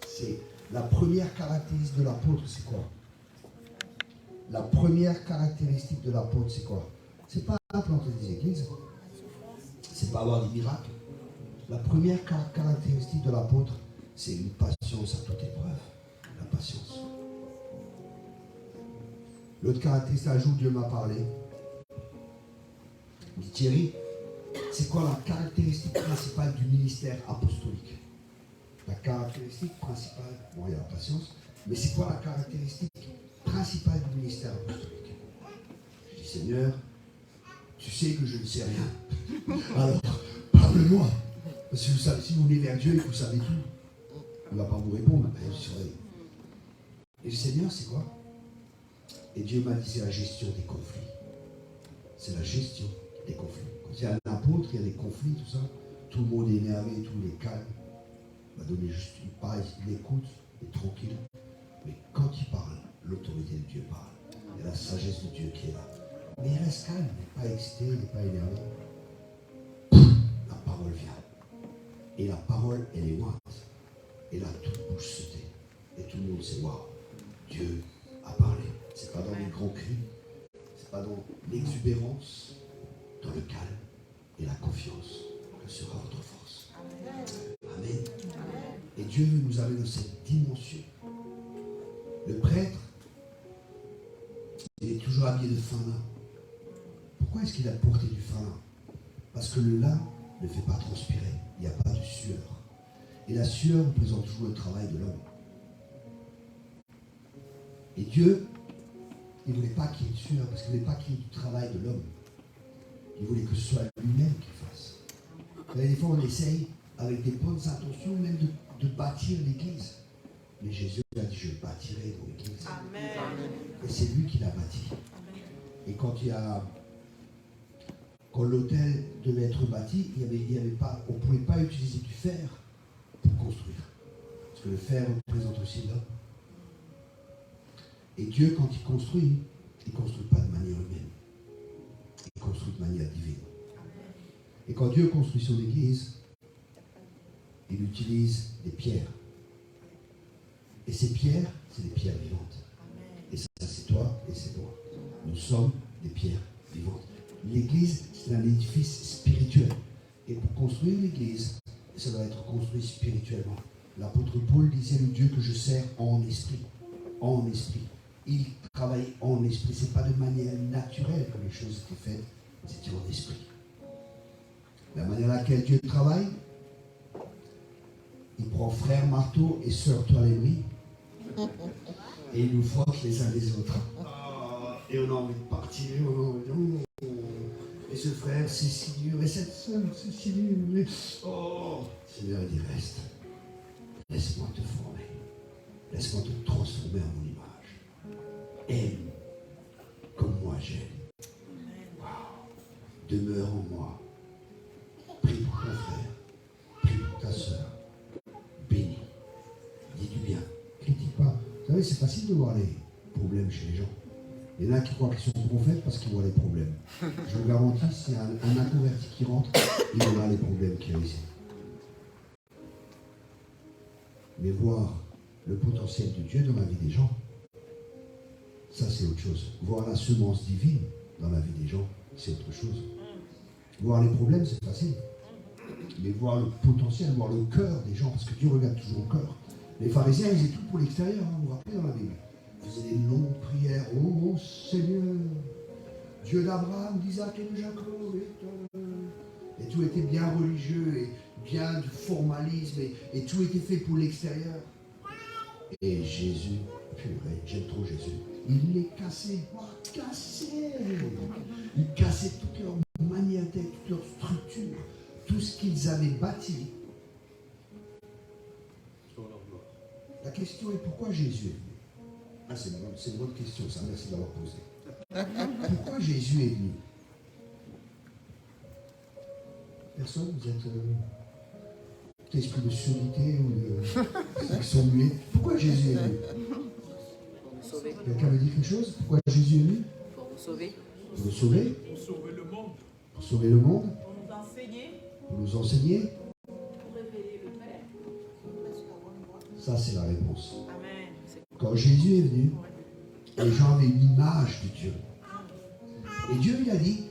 c'est la première caractéristique de l'apôtre, c'est quoi? La première caractéristique de l'apôtre, c'est quoi? C'est pas implanter des églises. C'est pas avoir des miracles. La première caractéristique de l'apôtre, c'est une patience à toute épreuve. La patience. L'autre caractéristique, un jour Dieu m'a parlé. Il dit Thierry, c'est quoi la caractéristique principale du ministère apostolique? La caractéristique principale, bon il y a la patience, mais c'est quoi la caractéristique principale du ministère apostolique? Je dis Seigneur, tu sais que je ne sais rien. Alors, parle-moi. Parce que vous savez, si vous venez vers Dieu et que vous savez tout, il ne va pas vous répondre. Et le Seigneur, c'est quoi? Et Dieu m'a dit, c'est la gestion des conflits. C'est la gestion des conflits. Quand il y a un apôtre, il y a des conflits, tout ça. Tout le monde est énervé, tout le monde est calme. Il va donner juste une paille, il écoute, il est tranquille. Mais quand il parle, l'autorité de Dieu parle. Il y a la sagesse de Dieu qui est là. Mais il reste calme, il n'est pas excité, il n'est pas énervé. La parole vient. Et la parole, elle est moite. Et là, toute bouche se tait. Et tout le monde sait, waouh, Dieu a parlé. C'est pas dans les grands cris, c'est pas dans l'exubérance, dans le calme et la confiance que sera votre force. Amen. Et Dieu veut nous amener dans cette dimension. Le prêtre, il est toujours habillé de fin lin. Pourquoi est-ce qu'il a porté du fin lin? Parce que le lin ne fait pas transpirer. Il n'y a pas de sueur. Et la sueur représente toujours le travail de l'homme. Et Dieu, il ne voulait pas qu'il y ait de sueur, parce qu'il ne voulait pas qu'il y ait du travail de l'homme. Il voulait que ce soit lui-même qu'il fasse. Et des fois, on essaye, avec des bonnes intentions, même de bâtir l'église. Mais Jésus a dit, je bâtirai mon église. Amen. Et c'est lui qui l'a bâti. Et quand l'autel devait être bâti, on ne pouvait pas utiliser du fer pour construire. Parce que le fer représente aussi l'homme. Et Dieu, quand il ne construit pas de manière humaine. Il construit de manière divine. Et quand Dieu construit son église, il utilise des pierres. Et ces pierres, c'est des pierres vivantes. Et ça, c'est toi et c'est moi. Nous sommes des pierres vivantes. L'église, c'est un édifice spirituel. Et pour construire l'église, ça doit être construit spirituellement. L'apôtre Paul disait, le Dieu que je sers en esprit. En esprit. Il travaille en esprit. Ce n'est pas de manière naturelle que les choses étaient faites, c'était en esprit. La manière à laquelle Dieu travaille, prend frère marteau et sœur toilerie et ils nous frottent les uns les autres. Et on a envie de partir, on a envie de... Et ce frère, c'est si dur, et cette sœur, c'est si dur. Mais... Oh, Seigneur, il dit, reste. Laisse-moi te former. Laisse-moi te transformer en mon image. Aime comme moi j'aime. Wow. Demeure en moi. Prie pour ton frère. Prie pour ta sœur. Bénis. Dis du bien. Critique pas. Vous savez, c'est facile de voir les problèmes chez les gens. Il y en a qui croient qu'ils sont prophètes parce qu'ils voient les problèmes. Je vous garantis, s'il y a un inconverti qui rentre, il verra les problèmes qu'il y a ici. Mais voir le potentiel de Dieu dans la vie des gens, ça c'est autre chose. Voir la semence divine dans la vie des gens, c'est autre chose. Voir les problèmes, c'est facile. Mais voir le potentiel, voir le cœur des gens, parce que Dieu regarde toujours le cœur. Les pharisiens, ils faisaient tout pour l'extérieur, hein, vous vous rappelez dans la Bible. Ils faisaient des longues prières. Oh Seigneur, Dieu d'Abraham, d'Isaac et de Jacob. Et tout était bien religieux et bien du formalisme et tout était fait pour l'extérieur. Et Jésus, purée, j'aime trop Jésus, il les cassait. Il cassait toute leur manière d'être, toute leur structure, tout ce qu'ils avaient bâti. La question est pourquoi Jésus est venu? Ah, c'est une bonne question, ça, merci d'avoir posé. Pourquoi Jésus est venu? Personne, vous êtes esprit de surdité ou de... Ils sont muets. Pourquoi Jésus est venu? Pour nous sauver. Quelqu'un veut dire quelque chose? Pourquoi Jésus est venu? Pour nous sauver. Pour nous sauver? Pour sauver le monde. Pour sauver le monde? Pour nous enseigner. Pour nous enseigner? Pour révéler le Père. Ça, c'est la réponse. Amen. Quand Jésus est venu, les gens avaient une image de Dieu. Et Dieu, il a dit,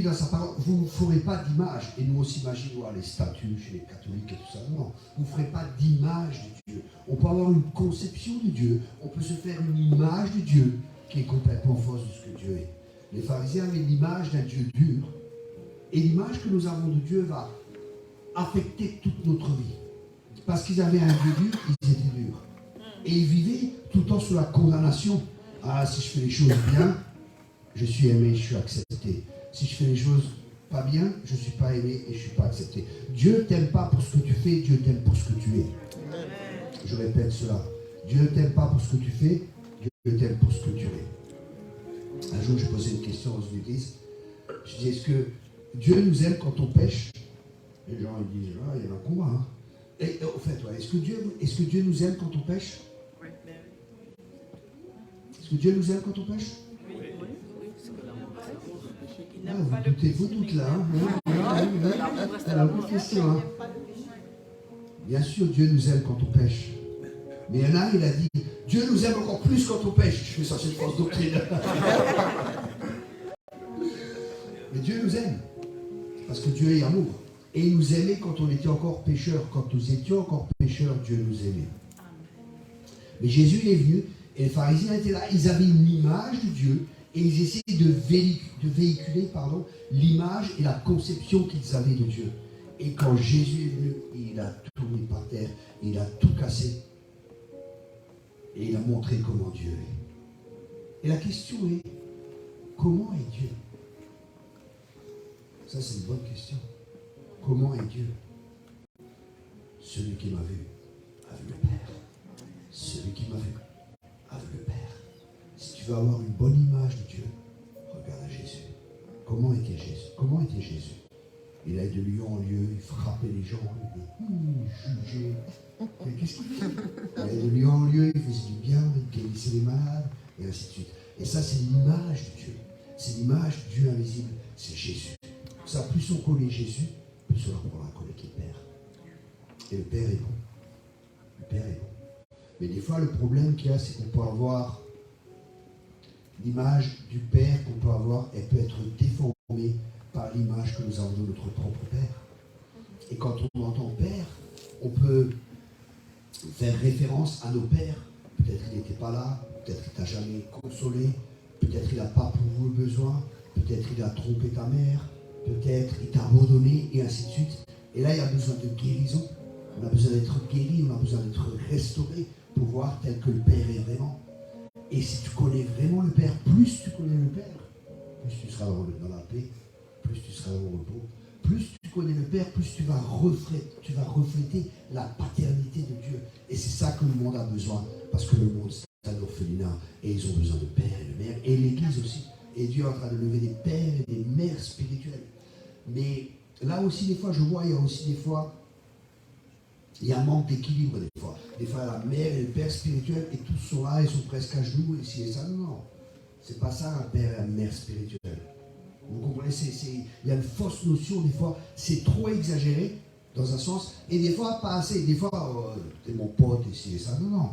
dans sa parole, vous ne ferez pas d'image. Et nous aussi, imaginons les statues chez les catholiques et tout ça. Non, vous ne ferez pas d'image de Dieu. On peut avoir une conception de Dieu. On peut se faire une image de Dieu qui est complètement fausse de ce que Dieu est. Les pharisiens avaient l'image d'un Dieu dur. Et l'image que nous avons de Dieu va affecter toute notre vie. Parce qu'ils avaient un Dieu dur, ils étaient durs. Et ils vivaient tout le temps sous la condamnation. Ah, si je fais les choses bien, je suis aimé, je suis accepté. Si je fais les choses pas bien, je ne suis pas aimé et je ne suis pas accepté. Dieu ne t'aime pas pour ce que tu fais, Dieu t'aime pour ce que tu es. Je répète cela. Dieu ne t'aime pas pour ce que tu fais, Dieu t'aime pour ce que tu es. Un jour, je posais une question dans une église. Je dis, est-ce que Dieu nous aime quand on pêche? Les gens ils disent, ah, il y a un combat. Hein. Et au fait, ouais, est-ce que Dieu nous aime quand on pêche? Est-ce que Dieu nous aime quand on pêche? Ah, vous doutez là. Alors, une question. Hein. Bien sûr, Dieu nous aime quand on pêche. Mais il y en a, il a dit, Dieu nous aime encore plus quand on pêche. Je fais ça, c'est une fausse doctrine. Mais Dieu nous aime. Parce que Dieu est amour. Et il nous aimait quand on était encore pécheurs. Quand nous étions encore pécheurs, Dieu nous aimait. Mais Jésus il est venu, et les pharisiens étaient là, ils avaient une image de Dieu, et ils essayaient de véhiculer l'image et la conception qu'ils avaient de Dieu. Et quand Jésus est venu, il a tout mis par terre, il a tout cassé, et il a montré comment Dieu est. Et la question est, comment est Dieu? Ça, c'est une bonne question. Comment est Dieu? Celui qui m'a vu a vu le Père. Celui qui m'a vu a vu le Père. Si tu veux avoir une bonne image de Dieu, regarde à Jésus. Comment était Jésus? Comment était Jésus? Il allait de lieu en lieu, il frappait les gens, il jugeait. Qu'est-ce qu'il faisait? Il allait de lieu en lieu, il faisait du bien, il guérissait les malades, et ainsi de suite. Et ça, c'est l'image de Dieu. C'est l'image du Dieu invisible, c'est Jésus. Ça, plus on connaît Jésus, plus on apprend à connaître le Père. Et le Père est bon. Le Père est bon. Mais des fois, le problème qu'il y a, c'est qu'on peut avoir l'image du Père qu'on peut avoir, elle peut être déformée par l'image que nous avons de notre propre Père. Et quand on entend Père, on peut faire référence à nos pères. Peut-être qu'il n'était pas là, peut-être qu'il ne t'a jamais consolé, peut-être qu'il n'a pas pourvu le besoin, peut-être qu'il a trompé ta mère, peut-être qu'il t'a abandonné, et ainsi de suite. Et là, il y a besoin de guérison. On a besoin d'être guéri, on a besoin d'être restauré pour voir tel que le Père est vraiment. Et si tu connais vraiment le Père, plus tu connais le Père, plus tu seras dans la paix, plus tu seras dans le repos. Plus tu connais le Père, plus tu vas refléter la paternité de Dieu. Et c'est ça que le monde a besoin. Parce que le monde, c'est un orphelinat. Et ils ont besoin de père et de mère. Et l'Église aussi. Et Dieu est en train de lever des pères et des mères spirituelles. Mais là aussi, des fois, je vois, il y a aussi des fois, il y a un manque d'équilibre des fois. Des fois, la mère et le père spirituel, et tous sont là, ils sont presque à genoux, et si et ça, non. C'est pas ça un père et une mère spirituelle. Vous comprenez, il y a une fausse notion, des fois, c'est trop exagéré, dans un sens, et des fois, pas assez. Des fois, t'es mon pote, et si et ça, non.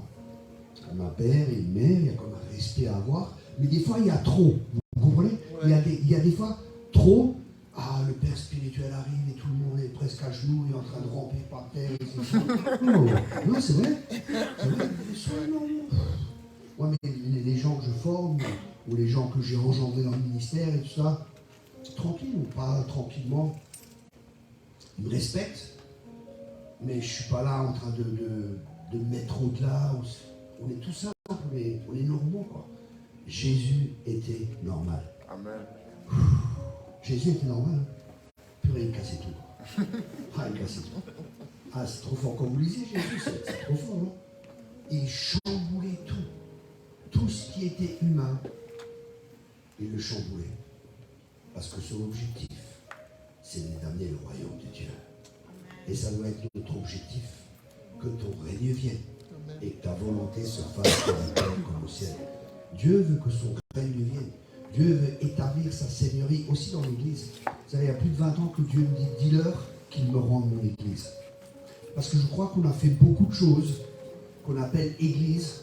Comme un père et une mère, il y a comme un respect à avoir, mais des fois, il y a trop. Vous comprenez? Ouais. Il y a des fois, trop. Ah, le père spirituel arrive et tout le monde est presque à genoux et en train de ramper par terre. Non, c'est vrai. C'est vrai. Non. Moi, mais les gens que je forme, ou les gens que j'ai engendrés dans le ministère et tout ça, tranquille, on parle tranquillement. Ils me respectent, mais je ne suis pas là en train de mettre au-delà. On est tout simple, on est normaux, quoi. Jésus était normal. Amen. Jésus était normal. Purée, il cassait tout. Ah, il cassait tout. Ah, c'est trop fort. Comme vous disiez, Jésus, c'est trop fort, non? Il chamboulait tout. Tout ce qui était humain, il le chamboulait. Parce que son objectif, c'est d'amener le royaume de Dieu. Et ça doit être notre objectif. Que ton règne vienne. Et que ta volonté se fasse sur la terre comme au ciel. Dieu veut que son règne vienne. Dieu veut établir sa seigneurie aussi dans l'Église. Vous savez, il y a plus de 20 ans que Dieu me dit, dis-leur qu'ils me rendent mon Église. Parce que je crois qu'on a fait beaucoup de choses qu'on appelle Église,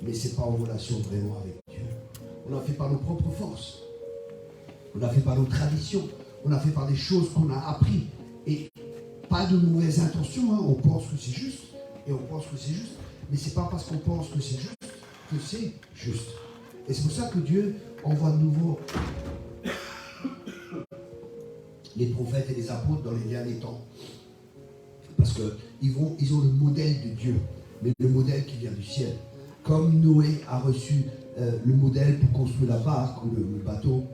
mais ce n'est pas en relation vraiment avec Dieu. On l'a fait par nos propres forces. On l'a fait par nos traditions. On l'a fait par des choses qu'on a appris. Et pas de mauvaises intentions. Hein. On pense que c'est juste. Et on pense que c'est juste. Mais ce n'est pas parce qu'on pense que c'est juste que c'est juste. Et c'est pour ça que Dieu envoie de nouveau les prophètes et les apôtres dans les derniers temps. Parce qu'ils ont le modèle de Dieu, mais le modèle qui vient du ciel. Comme Noé a reçu le modèle pour construire la barque ou le bateau,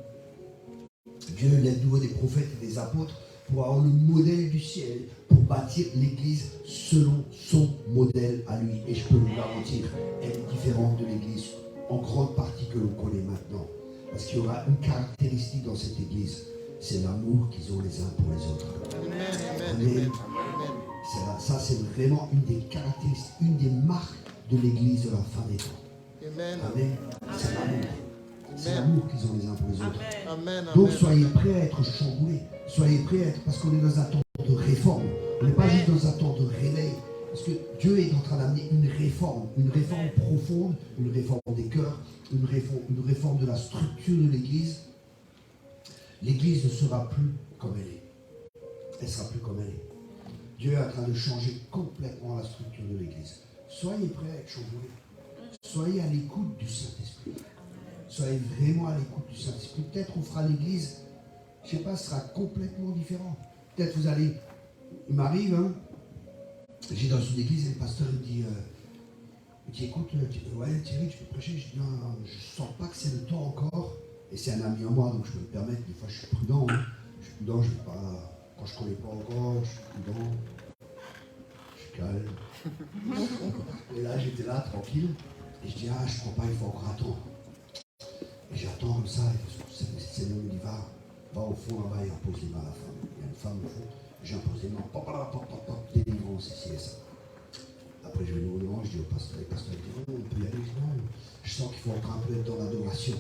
Dieu lève de nouveau des prophètes et des apôtres pour avoir le modèle du ciel, pour bâtir l'Église selon son modèle à lui. Et je peux vous garantir, elle est différente de l'Église en grande partie que l'on connaît maintenant. Parce qu'il y aura une caractéristique dans cette Église, c'est l'amour qu'ils ont les uns pour les autres. Amen. Ça, c'est vraiment une des caractéristiques, une des marques de l'Église de la fin des temps. Amen. C'est l'amour. C'est l'amour qu'ils ont les uns pour les autres. Amen. Donc soyez prêts à être chamboulés. Soyez prêts à être, parce qu'on est dans un temps de réforme. On n'est pas juste dans un temps de réveil. Parce que Dieu est en train d'amener une réforme profonde, une réforme des cœurs, une réforme de la structure de l'Église. L'Église ne sera plus comme elle est. Elle ne sera plus comme elle est. Dieu est en train de changer complètement la structure de l'Église. Soyez prêts à être chamboulés. Soyez à l'écoute du Saint-Esprit. Soyez vraiment à l'écoute du Saint-Esprit. Peut-être on fera l'Église, je ne sais pas, ce sera complètement différent. Peut-être vous allez... Il m'arrive, hein, j'ai dans une église, et le pasteur me dit écoute, ouais, Thierry, tu peux prêcher? Je dis non, je ne sens pas que c'est le temps encore. Et c'est un ami en moi, donc je peux me permettre, des fois je suis prudent. Hein. Je suis prudent, je ne vais pas... Quand je ne connais pas encore, je suis prudent. Je suis calme. Et là, j'étais là, tranquille. Et je dis, je ne crois pas, il faut encore attendre. Et j'attends comme ça, et le Seigneur me dit, va au fond là-bas et impose les mains à la femme. Il y a une femme au fond, j'impose les mains, délivrance ici et ça. Après je vais au devant, je dis au pasteur, les pasteurs disent, non, on peut y aller. Non, je sens qu'il faut encore un peu être dans l'adoration.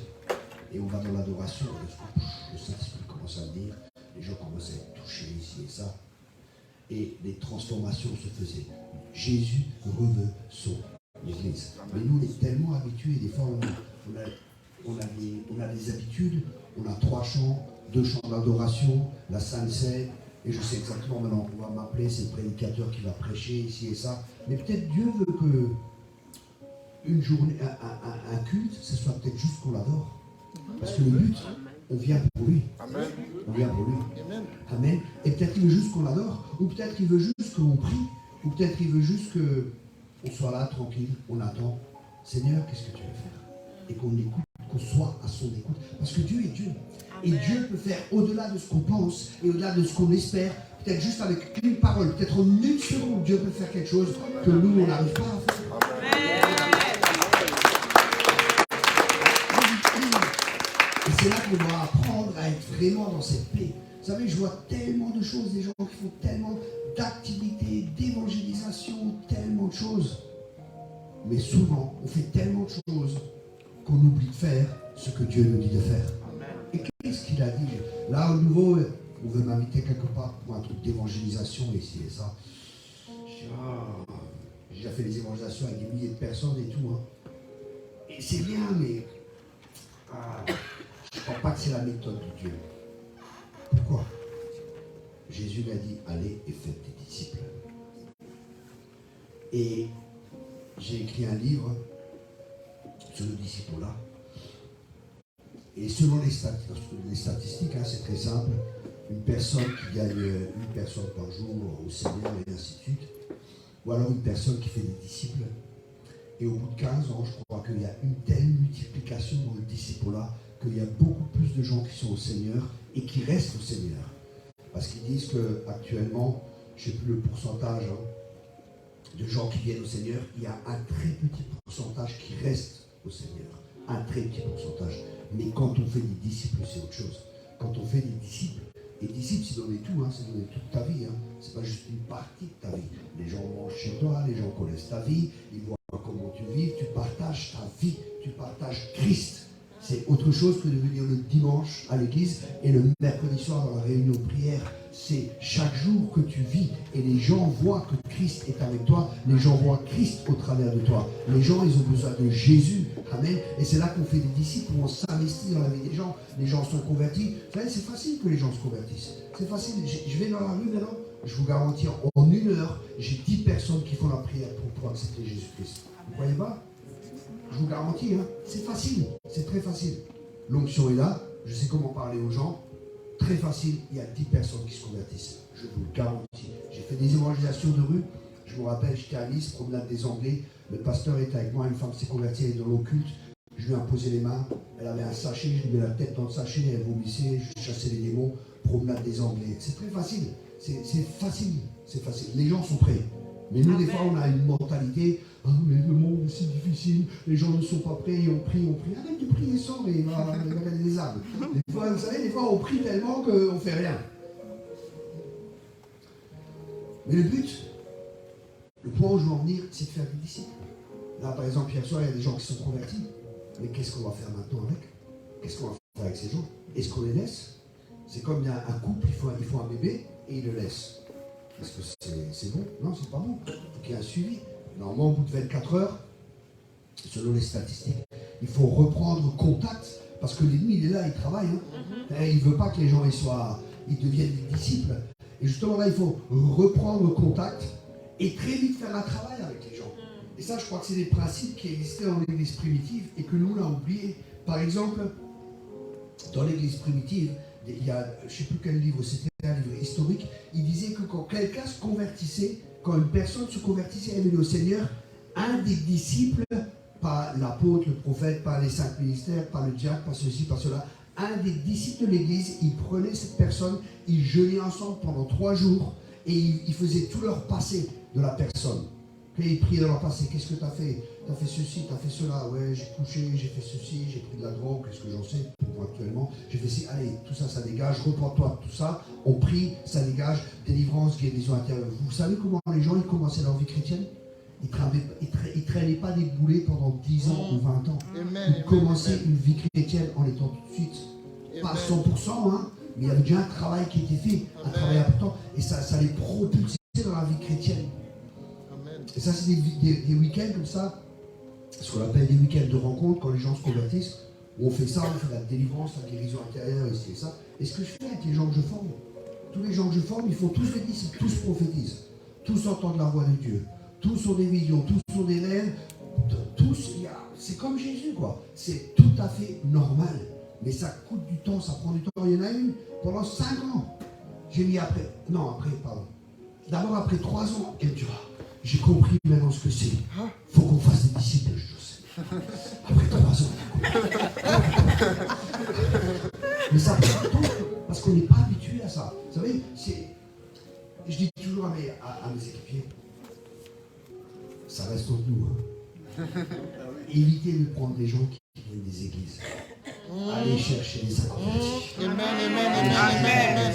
Et on va dans l'adoration, le Saint-Esprit commence à venir, les gens commencent à être touchés ici et ça. Et les transformations se faisaient. Jésus reveut son Église. Mais nous, on est tellement habitués, des fois on a des habitudes, on a 3 chants, 2 chants d'adoration, la Sainte Seine, et je sais exactement maintenant, on va m'appeler, c'est le prédicateur qui va prêcher ici et ça. Mais peut-être Dieu veut que une journée, un culte, ce soit peut-être juste qu'on l'adore. Parce que le but, on vient pour lui. Amen. On vient pour lui. Amen. Amen. Et peut-être qu'il veut juste qu'on l'adore, ou peut-être qu'il veut juste qu'on prie, Ou peut-être il veut juste qu'on soit là, tranquille, on attend. Seigneur, qu'est-ce que tu veux faire? Et qu'on écoute, qu'on soit à son écoute. Parce que Dieu est Dieu. Et Dieu peut faire au-delà de ce qu'on pense et au-delà de ce qu'on espère. Peut-être juste avec une parole, peut-être en une seconde, Dieu peut faire quelque chose que nous, on n'arrive pas à faire. Et c'est là qu'on doit apprendre à être vraiment dans cette paix. Vous savez, je vois tellement de choses, des gens qui font tellement d'activités, d'évangélisation, tellement de choses. Mais souvent, on fait tellement de choses qu'on oublie de faire ce que Dieu nous dit de faire. Et qu'est-ce qu'il a dit? Là, au nouveau, on veut m'inviter quelque part pour un truc d'évangélisation, ici et ça. Je dis, j'ai déjà fait des évangélisations avec des milliers de personnes et tout. Et c'est bien, mais je ne crois pas que c'est la méthode de Dieu. Pourquoi? Jésus a dit, allez et faites des disciples. Et j'ai écrit un livre sur le disciple-là. Et selon les statistiques, c'est très simple. Une personne qui gagne une personne par jour au Seigneur et ainsi de suite. Ou alors une personne qui fait des disciples. Et au bout de 15 ans, je crois qu'il y a une telle multiplication dans le disciple-là qu'il y a beaucoup plus de gens qui sont au Seigneur et qui restent au Seigneur. Parce qu'ils disent qu'actuellement, je ne sais plus le pourcentage de gens qui viennent au Seigneur, il y a un très petit pourcentage qui reste au Seigneur. Un très petit pourcentage. Mais quand on fait des disciples, c'est autre chose. Quand on fait des disciples, et disciples, c'est donner tout, c'est donner toute ta vie. C'est pas juste une partie de ta vie. Les gens mangent chez toi, les gens connaissent ta vie, ils voient comment tu vis, tu partages ta vie, tu partages Christ. C'est autre chose que de venir le dimanche à l'église et le mercredi soir dans la réunion de prière. C'est chaque jour que tu vis et les gens voient que Christ est avec toi. Les gens voient Christ au travers de toi. Les gens, ils ont besoin de Jésus. Amen. Et c'est là qu'on fait des disciples, où on s'investit dans la vie des gens. Les gens sont convertis. Vous savez, c'est facile que les gens se convertissent. C'est facile. Je vais dans la rue maintenant. Je vous garantis, en 1 heure, j'ai 10 personnes qui font la prière pour accepter Jésus-Christ. Vous ne croyez pas? Je vous garantis, c'est facile, c'est très facile. L'onction est là, je sais comment parler aux gens. Très facile, il y a 10 personnes qui se convertissent. Je vous le garantis. J'ai fait des évangélisations de rue. Je me rappelle, j'étais à Nice, promenade des Anglais. Le pasteur était avec moi, une femme s'est convertie, elle est dans l'occulte. Je lui ai imposé les mains. Elle avait un sachet, je lui ai mis la tête dans le sachet, elle vomissait, je chassais les démons. Promenade des Anglais. C'est très facile. C'est facile. C'est facile. Les gens sont prêts. Mais nous, des fois, on a une mentalité. Ah, mais le monde est si difficile, les gens ne sont pas prêts, et on prie. Arrête de prier sans, et il va gagner des âmes. Des fois, vous savez, des fois, on prie tellement qu'on ne fait rien. Mais le but, le point où je veux en venir, c'est de faire des disciples. Là, par exemple, hier soir, il y a des gens qui sont convertis. Mais qu'est-ce qu'on va faire maintenant avec? Qu'est-ce qu'on va faire avec ces gens? Est-ce qu'on les laisse? C'est comme un couple, il faut un bébé, et il le laisse. Est-ce que c'est bon? Non, c'est pas bon. Il faut qu'il y ait un suivi. Normalement, au bout de 24 heures, selon les statistiques, il faut reprendre contact, parce que l'ennemi, il est là, il travaille. Il ne veut pas que les gens ils deviennent des disciples. Et justement là, il faut reprendre contact et très vite faire un travail avec les gens. Et ça, je crois que c'est des principes qui existaient dans l'église primitive et que nous, on a oublié. Par exemple, dans l'église primitive, il y a, je ne sais plus quel livre, c'était un livre historique, il disait que quand quelqu'un se convertissait, quand une personne se convertissait et venait au Seigneur, un des disciples, pas l'apôtre, le prophète, pas les 5 ministères, pas le diacre, pas ceci, pas cela, un des disciples de l'église, il prenait cette personne, il jeûnait ensemble pendant 3 jours et il faisait tout leur passé de la personne. Et ils priaient dans leur passé. Qu'est-ce que tu as fait? Tu as fait ceci, tu as fait cela. Ouais, j'ai couché, j'ai fait ceci, j'ai pris de la drogue, qu'est-ce que j'en sais pour moi actuellement. J'ai fait ci, allez, tout ça, ça dégage, repends-toi de tout ça. On prie, ça dégage, délivrance, guérison intérieure. Vous savez comment les gens ils commençaient leur vie chrétienne? Ils ne traînaient pas des boulets pendant 10 ans ou 20 ans. Ils commençaient une vie chrétienne en étant tout de suite, pas 100%, mais il y avait déjà un travail qui était fait, un travail important, et ça les propulsait dans la vie chrétienne. Et ça, c'est des week-ends comme ça, ce qu'on appelle des week-ends de rencontre, quand les gens se convertissent, où on fait ça, on fait la délivrance, la guérison intérieure, et c'est ça. Et ce que je fais avec les gens que je forme, tous les gens que je forme, ils font tous les disciples, tous prophétisent, tous entendent la voix de Dieu, tous ont des visions, tous ont des rêves, tous, c'est comme Jésus, quoi. C'est tout à fait normal. Mais ça coûte du temps, ça prend du temps. Il y en a une, pendant 5 ans, j'ai mis après, pardon. D'abord après 3 ans, elle me dit, j'ai compris maintenant ce que c'est. Il faut qu'on fasse des disciples, Joseph. Après 3 ans. Mais ça prend du temps, parce qu'on n'est pas habitué à ça. Vous savez, je dis toujours à mes équipiers, ça reste entre nous. Évitez de prendre des gens qui viennent des églises. Allez chercher les convertis. Amen.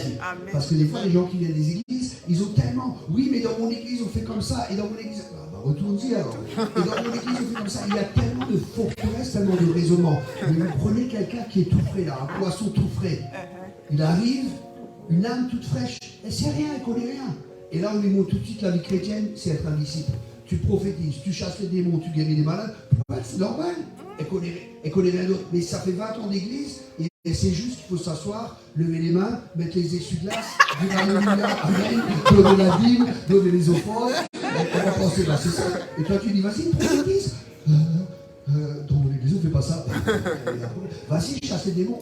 Parce que des fois, les gens qui viennent des églises, ils ont tellement, oui, mais dans mon église, on fait comme ça, et dans mon église, retourne-y alors. Et dans mon église, on fait comme ça. Il y a tellement de forteresse, tellement de raisonnements. Mais vous prenez quelqu'un qui est tout frais, là, un poisson tout frais. Il arrive, une âme toute fraîche, elle sait rien, elle connaît rien. Et là, on lui montre tout de suite la vie chrétienne, c'est être un disciple. Tu prophétises, tu chasses les démons, tu guéris les malades. C'est normal. Elle connaît rien d'autre. Mais ça fait 20 ans d'église et c'est juste qu'il faut s'asseoir, lever les mains, mettre les essuie-glaces, dire Alléluia, Amen, donner la Bible, donner les offrandes. On va penser, là, c'est ça. Et toi, tu dis, vas-y, prophétise. Dans mon église, on ne fait pas ça. Vas-y, chasse les démons.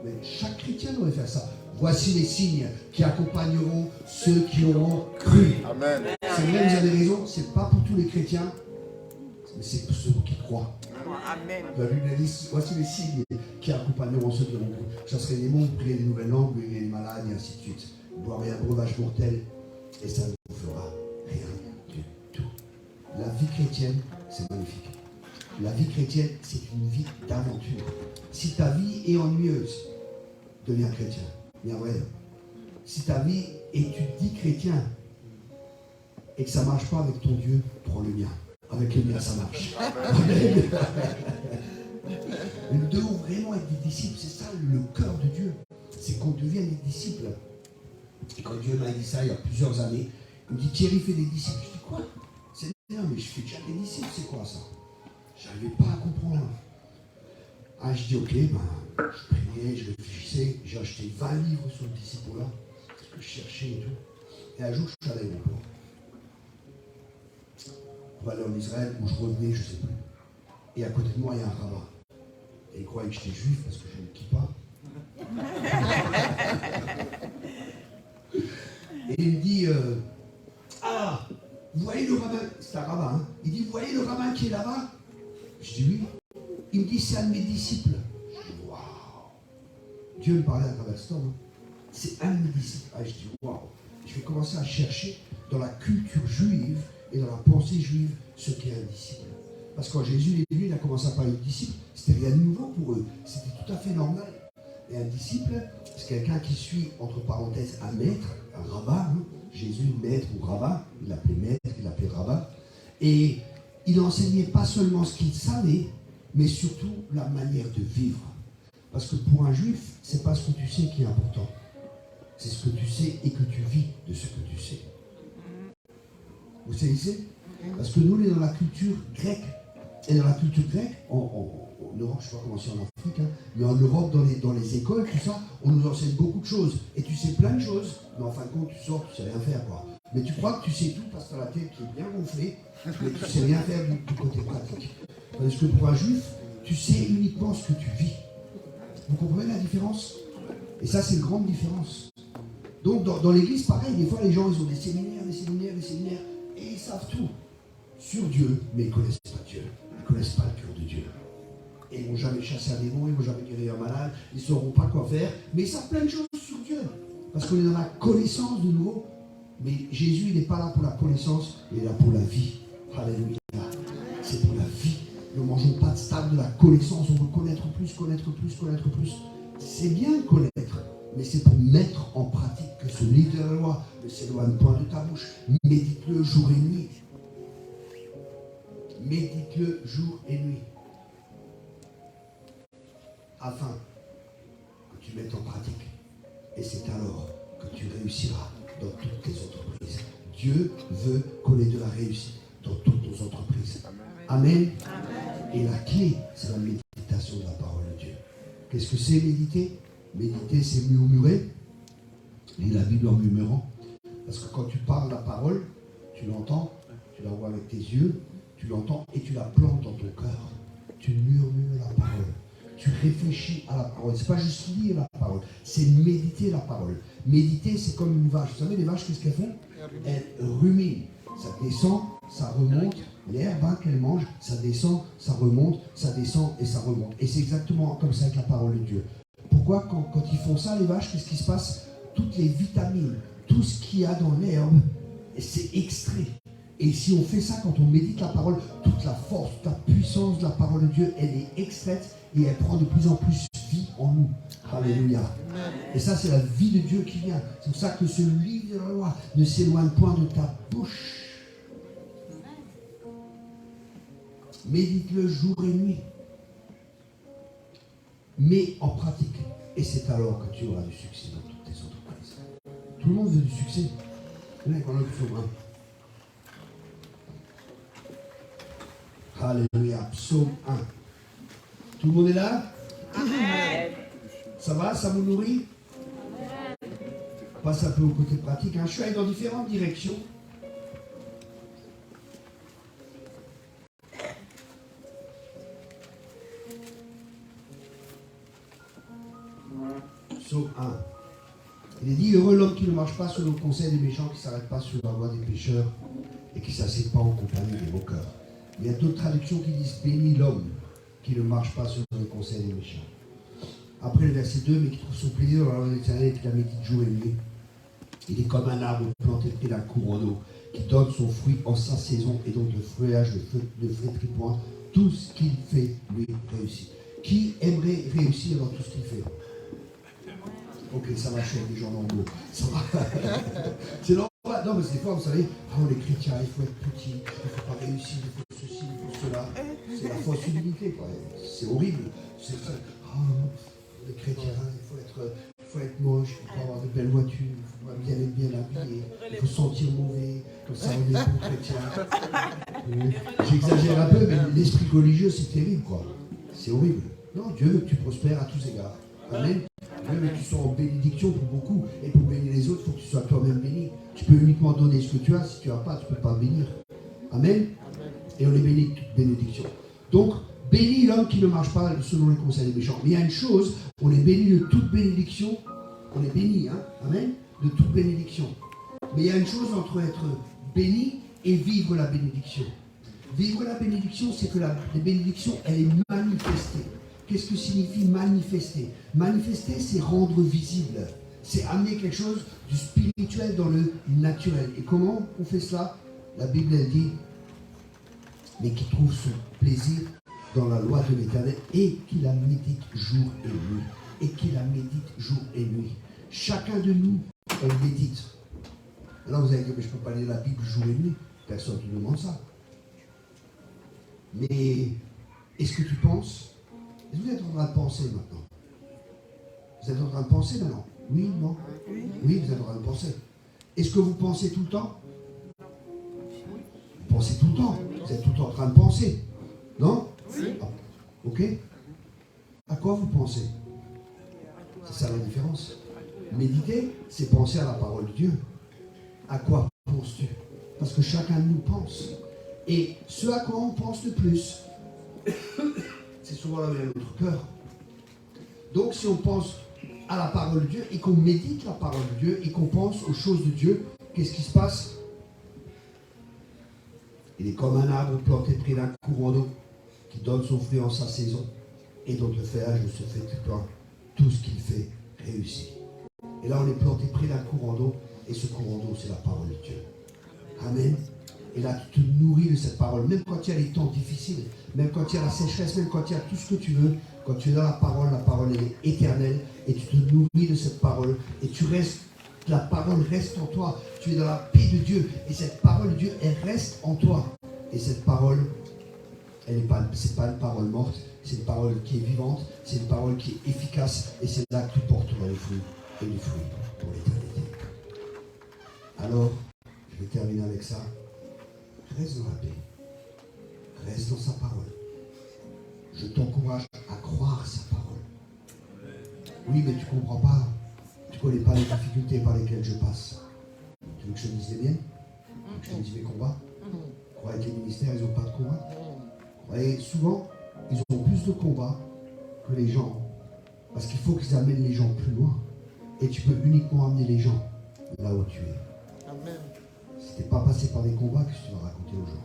Mais chaque chrétien devrait faire ça. Voici les signes qui accompagneront ceux qui auront cru. Amen. C'est vrai, vous avez raison, c'est pas pour tous les chrétiens, mais c'est pour ceux qui croient. Amen. La Bible dit, voici les signes qui accompagneront ceux qui auront cru. Chasserez les démons, prier les nouvelles langues, guérir les malades, et ainsi de suite. Boirez un breuvage mortel, et ça ne vous fera rien du tout. La vie chrétienne, c'est magnifique. La vie chrétienne, c'est une vie d'aventure. Si ta vie est ennuyeuse, deviens chrétien. Bien vrai. Si ta vie est, tu te dis chrétien, et que ça ne marche pas avec ton Dieu, prends le mien. Avec le mien, ça marche. Amen. Nous devons vraiment être des disciples. C'est ça le cœur de Dieu. C'est qu'on devienne des disciples. Et quand Dieu m'a dit ça il y a plusieurs années, il me dit Thierry, fais des disciples. Je dis quoi? C'est bien, mais je fais déjà des disciples. C'est quoi ça? Je n'arrivais pas à comprendre. Ah, je dis ok, ben, je priais, je réfléchissais. J'ai acheté 20 livres sur le disciple-là. Parce que je cherchais et tout. Et un jour, je suis allé à l'aéroport. Pour aller en Israël, où je revenais, je ne sais plus. Et à côté de moi, il y a un rabbin. Et il croyait que j'étais juif parce que je ne quitte pas. Et il me dit ah, vous voyez le rabbin? C'est un rabbin, hein? Il dit, vous voyez le rabbin qui est là-bas? Je dis oui. Il me dit, c'est un de mes disciples. Je dis, waouh. Dieu me parlait à travers ce temps. Hein. C'est un de mes disciples. Ah, je dis, waouh. Je vais commencer à chercher dans la culture juive et dans la pensée juive ce qu'est un disciple. Parce que quand Jésus est venu, il a commencé à parler de disciples. C'était rien de nouveau pour eux. C'était tout à fait normal. Et un disciple, c'est quelqu'un qui suit, entre parenthèses, un maître, un rabbin. Hein. Jésus, maître ou rabbin, il l'appelait maître, il l'appelait rabbin. Et il enseignait pas seulement ce qu'il savait, mais surtout la manière de vivre. Parce que pour un juif, c'est pas ce que tu sais qui est important. C'est ce que tu sais et que tu vis de ce que tu sais. Vous saisissez? Parce que nous, on est dans la culture grecque. Et dans la culture grecque, en Europe, je ne sais pas comment c'est en Afrique, hein, mais en Europe, dans les écoles, tout ça, on nous enseigne beaucoup de choses. Et tu sais plein de choses, mais en fin de compte, tu sors, tu ne sais rien faire, quoi. Mais tu crois que tu sais tout parce que tu as la tête qui est bien gonflée, mais tu ne sais rien faire du côté pratique. Parce que pour un juif, tu sais uniquement ce que tu vis. Vous comprenez la différence? Et ça, c'est une grande différence. Donc, dans l'église, pareil, des fois, les gens, ils ont des séminaires, et ils savent tout sur Dieu, mais ils ne connaissent pas Dieu. Ils ne connaissent pas le cœur de Dieu. Et ils ne vont jamais chasser un démon, ils ne vont jamais guérir un malade, ils ne sauront pas quoi faire, mais ils savent plein de choses sur Dieu. Parce qu'on est dans la connaissance de nouveau. Mais Jésus, il n'est pas là pour la connaissance, il est là pour la vie. Alléluia. C'est pour la vie. Nous ne mangeons pas de stade de la connaissance, on veut connaître plus. C'est bien de connaître, mais c'est pour mettre en pratique que ce livre de la loi ne s'éloigne point de ta bouche. Médite-le jour et nuit. Médite-le jour et nuit. Afin que tu mettes en pratique. Et c'est alors que tu réussiras dans toutes tes entreprises. Dieu veut qu'on ait de la réussite dans toutes nos entreprises. Amen. Et la clé, c'est la méditation de la parole de Dieu. Qu'est-ce que c'est méditer? Méditer, c'est murmurer. Lis la Bible en murmurant. Parce que quand tu parles la parole, tu l'entends, tu la vois avec tes yeux, tu l'entends et tu la plantes dans ton cœur. Tu murmures la parole. Tu réfléchis à la parole. Ce n'est pas juste lire la parole, c'est méditer la parole. Méditer, c'est comme une vache. Vous savez, les vaches, qu'est-ce qu'elles font? Elles ruminent. Ça descend, ça remonte. L'herbe hein, qu'elle mange, ça descend, ça remonte, ça descend et ça remonte. Et c'est exactement comme ça avec la parole de Dieu. Pourquoi quand ils font ça, les vaches, qu'est-ce qui se passe? Toutes les vitamines, tout ce qu'il y a dans l'herbe, c'est extrait. Et si on fait ça, quand on médite la parole, toute la force, toute la puissance de la parole de Dieu, elle est extraite et elle prend de plus en plus vie en nous. Alléluia. Et ça, c'est la vie de Dieu qui vient. C'est pour ça que ce livre de la loi ne s'éloigne point de ta bouche. Médite-le jour et nuit. Mets en pratique. Et c'est alors que tu auras du succès dans toutes tes entreprises. Tout le monde veut du succès. On est souverain. Alléluia. Psaume 1. Tout le monde est là? Amen. Ça va? Ça vous nourrit? On passe un peu au côté pratique. Je suis allé dans différentes directions. Psaume 1. Il est dit, heureux l'homme qui ne marche pas selon le conseil des méchants, qui ne s'arrête pas sur la voie des pécheurs et qui ne s'assied pas en compagnie des moqueurs. Il y a d'autres traductions qui disent, béni l'homme qui ne marche pas selon le conseil des méchants. Après le verset 2, mais qui trouve son plaisir dans la loi de l'Éternel et qui la médite jour et nuit. Il est comme un arbre planté près d'un courant d'eau, qui donne son fruit en sa saison et dont le feuillage ne flétrit point. Tout ce qu'il fait lui réussit. Qui aimerait réussir dans tout ce qu'il fait? Ok, ça va chez les gens normaux. Ça va. C'est normal. Non, mais des fois, vous savez, les chrétiens, il faut être petit, il ne faut pas réussir, il faut ceci, il faut cela. C'est la fausse humilité, quoi. C'est horrible. C'est ça. Les chrétiens, il faut être moche, il faut avoir de belles voitures, il faut pas bien être bien habillé, il faut sentir mauvais, comme ça on est bon chrétien. J'exagère un peu, mais l'esprit religieux, c'est terrible, quoi. C'est horrible. Non, Dieu veut que tu prospères à tous égards. Amen. Dieu veut que tu sois en bénédiction pour beaucoup. Et pour bénir les autres, il faut que tu sois toi-même béni. Tu peux uniquement donner ce que tu as. Si tu n'as pas, tu ne peux pas bénir. Amen. Et on est béni de toute bénédiction. Donc, béni l'homme qui ne marche pas selon les conseils des méchants. Mais il y a une chose, on est béni de toute bénédiction. On est béni, hein. Amen. De toute bénédiction. Mais il y a une chose entre être béni et vivre la bénédiction. Vivre la bénédiction, c'est que la bénédiction, elle est manifestée. Qu'est-ce que signifie manifester? Manifester, c'est rendre visible. C'est amener quelque chose du spirituel dans le naturel. Et comment on fait cela? La Bible, elle dit, mais qui trouve son plaisir dans la loi de l'Éternel et qui la médite jour et nuit. Et qui la médite jour et nuit. Chacun de nous, on médite. Alors vous allez dire, mais je ne peux pas lire la Bible jour et nuit. Personne ne demande ça. Mais est-ce que tu penses? Est-ce que vous êtes en train de penser maintenant? Vous êtes en train de penser maintenant? Oui, non? Oui, vous êtes en train de penser. Est-ce que vous pensez tout le temps? Vous pensez tout le temps. Vous êtes tout le temps en train de penser. Non? Ah, ok? À quoi vous pensez? C'est ça la différence. Méditer, c'est penser à la parole de Dieu. À quoi penses-tu? Parce que chacun de nous pense. Et ce à quoi on pense le plus, c'est souvent là où il y a notre cœur. Donc si on pense à la parole de Dieu et qu'on médite la parole de Dieu et qu'on pense aux choses de Dieu, qu'est-ce qui se passe? Il est comme un arbre planté près d'un courant d'eau qui donne son fruit en sa saison et dont le feuillage ne se fait pas. Tout ce qu'il fait réussit. Et là on est planté près d'un courant d'eau et ce courant d'eau c'est la parole de Dieu. Amen. Et là, tu te nourris de cette parole, même quand il y a les temps difficiles, même quand il y a la sécheresse, même quand il y a tout ce que tu veux, quand tu es dans la parole est éternelle, et tu te nourris de cette parole, et tu restes, la parole reste en toi, tu es dans la paix de Dieu, et cette parole de Dieu, elle reste en toi. Et cette parole, c'est pas une parole morte, c'est une parole qui est vivante, c'est une parole qui est efficace, et c'est là que tu porteras les fruits, et les fruits pour l'éternité. Alors, je vais terminer avec ça. Reste dans la paix. Reste dans sa parole. Je t'encourage à croire sa parole. Oui, mais tu ne comprends pas. Tu ne connais pas les difficultés par lesquelles je passe. Tu veux que je te dise les miennes? Tu veux que je te dise mes combats? Vous croyez que les ministères, ils n'ont pas de combat? Vous croyez, souvent, ils ont plus de combats que les gens. Parce qu'il faut qu'ils amènent les gens plus loin. Et tu peux uniquement amener les gens là où tu es. Amen. Si tu n'es pas passé par des combats, qu'est-ce que tu vas raconter aux gens?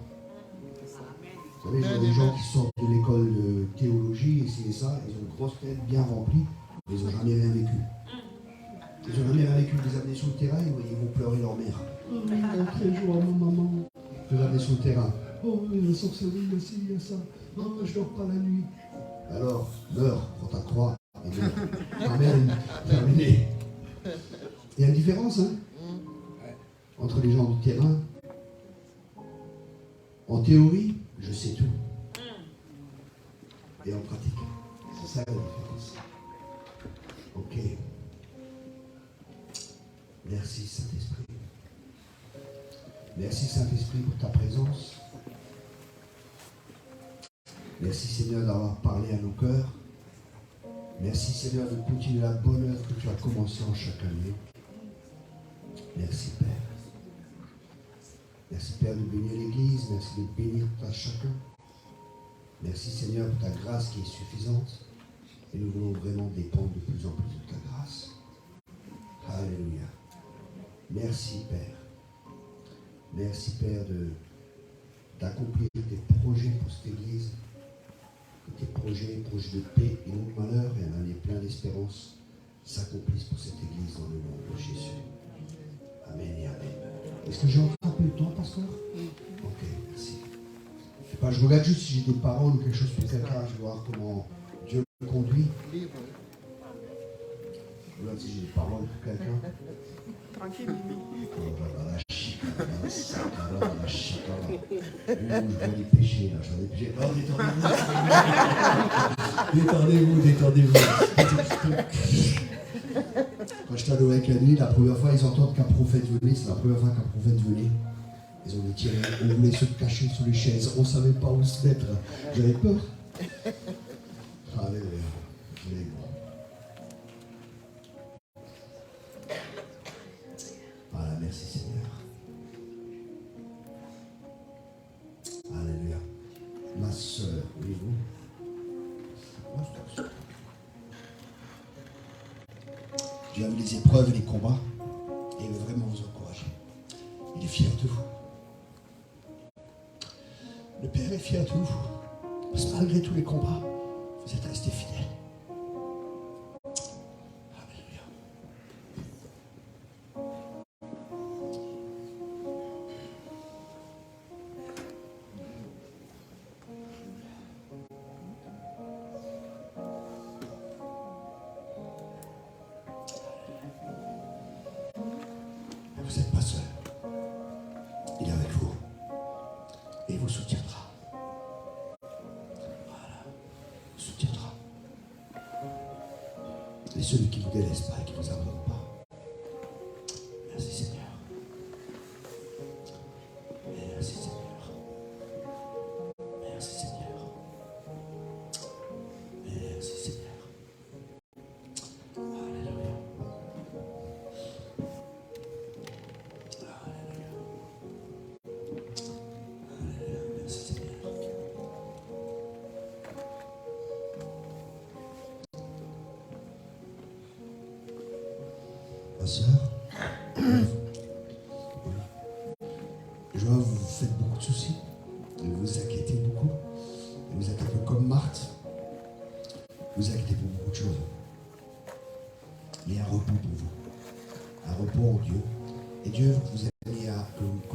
Vous savez, j'ai des gens qui sortent de l'école de théologie, et c'est ça, ils ont une grosse tête bien remplie, mais ils n'ont jamais rien vécu. Ils n'ont jamais rien vécu, ils les amener sur le terrain, ils vont pleurer leur mère. Oh, il a 13 jours à ma maman. Je les amener sur le terrain. Oh, il y a sorcellerie, il y a ci, il y a ça. Oh, je dors pas la nuit. Alors, meurs, prends ta croix et meurs. Amen. Terminé. Il y a une différence, hein, entre les gens du terrain. En théorie, je sais tout. Et en pratique, c'est ça la différence. Ok. Merci Saint-Esprit. Merci Saint-Esprit pour ta présence. Merci Seigneur d'avoir parlé à nos cœurs. Merci Seigneur de continuer la bonne œuvre que tu as commencée en chaque année. Merci Père. Merci Père de bénir l'Église. Merci de bénir tout à chacun. Merci Seigneur pour ta grâce qui est suffisante. Et nous voulons vraiment dépendre de plus en plus de ta grâce. Alléluia. Merci Père. Merci Père d'accomplir tes projets pour cette Église. Que tes projets de paix et non de malheur et un année plein d'espérance s'accomplissent pour cette Église dans le nom de Jésus. Amen et Amen. Est-ce que j'ai encore un peu de temps, pasteur? Ok, merci. Je sais pas, je regarde juste si j'ai des paroles ou quelque chose pour quelqu'un. Je vais voir comment Dieu me conduit. Je regarde si j'ai des paroles pour quelqu'un. Tranquille, Mimi. La chicane. Je vois les péchés, là. Je vois les péchés. Oh, détendez-vous. Détendez-vous. Quand j'étais à l'Oreille la nuit, la première fois, ils entendent qu'un prophète venait. C'est la première fois qu'un prophète venait. Ils ont tiré. On voulait se cacher sous les chaises. On ne savait pas où se mettre. J'avais peur. Alléluia. Voilà, merci Seigneur. Alléluia. Ma soeur, oui, vous. Dieu a mis les épreuves et les combats et il veut vraiment vous encourager. Il est fier de vous. Le Père est fier de vous. Parce que malgré tous les combats, vous êtes restés fidèles. Alléluia. Vous n'êtes pas seul. Il est avec vous. Et il vous soutiendra. Voilà. Il vous soutiendra. Et celui qui ne vous délaisse pas et qui ne vous abandonne pas. Merci Seigneur. Merci Seigneur. Merci Seigneur. Merci Seigneur. Alléluia. Alléluia. Alléluia. Merci Seigneur. Ma soeur, je vois que vous faites beaucoup de soucis, et vous vous inquiétez beaucoup, et vous êtes un peu comme Marthe, vous vous inquiétez pour beaucoup de choses. Il y a un repos pour vous, un repos en Dieu, et Dieu veut que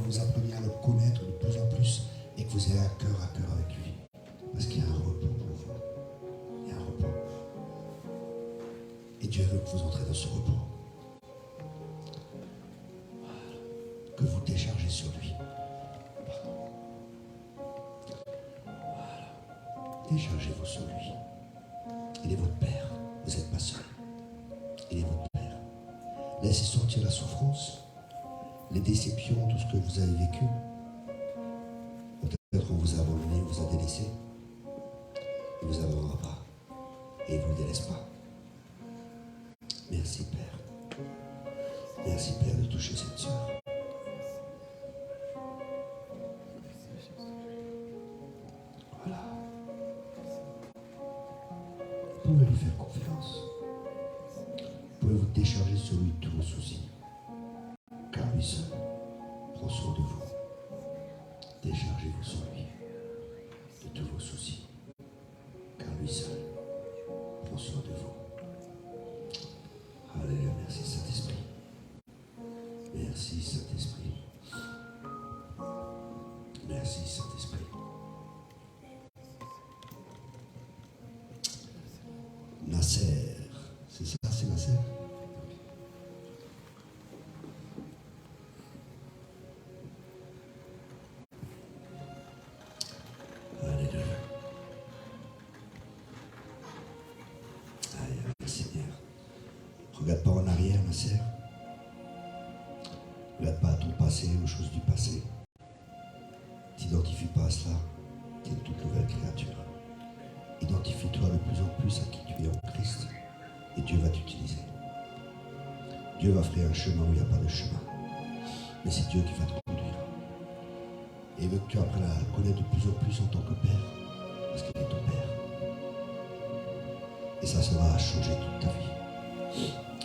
vous appreniez à le connaître de plus en plus, et que vous ayez un cœur à cœur avec lui, parce qu'il y a un repos pour vous, il y a un repos, et Dieu veut que vous entrez dans ce repos. Que vous déchargez sur lui. Voilà. Déchargez-vous sur lui. Il est votre Père. Vous n'êtes pas seul. Il est votre Père. Laissez sortir la souffrance, les déceptions, tout ce que vous avez vécu. Peut-être qu'on vous a abandonné, on vous a délaissé. Il ne vous abandonnera pas. Et il ne vous délaisse pas. Merci Père. Merci Père de toucher cette sœur. Voilà. Vous pouvez lui faire confiance. Vous pouvez vous décharger sur lui tous vos soucis. Car lui seul prend soin de vous. Déchargez-vous sur lui de tous vos soucis, car lui seul prend soin de vous. Alléluia, merci Saint-Esprit. Merci Saint-Esprit. Merci Saint-Esprit. Nasser, c'est ça, c'est Nasser? Alléluia. Alléluia, Seigneur. Regarde pas en arrière, Nasser. Regarde pas à ton passé, aux choses du passé. T'identifie pas à cela. Tu es une toute nouvelle créature. Identifie-toi de plus en plus à qui tu es en Christ et Dieu va t'utiliser. Dieu va faire un chemin où il n'y a pas de chemin. Mais c'est Dieu qui va te conduire. Et il veut que tu apprennes à le connaître de plus en plus en tant que Père, parce qu'il est ton Père. Et ça va changer toute ta vie.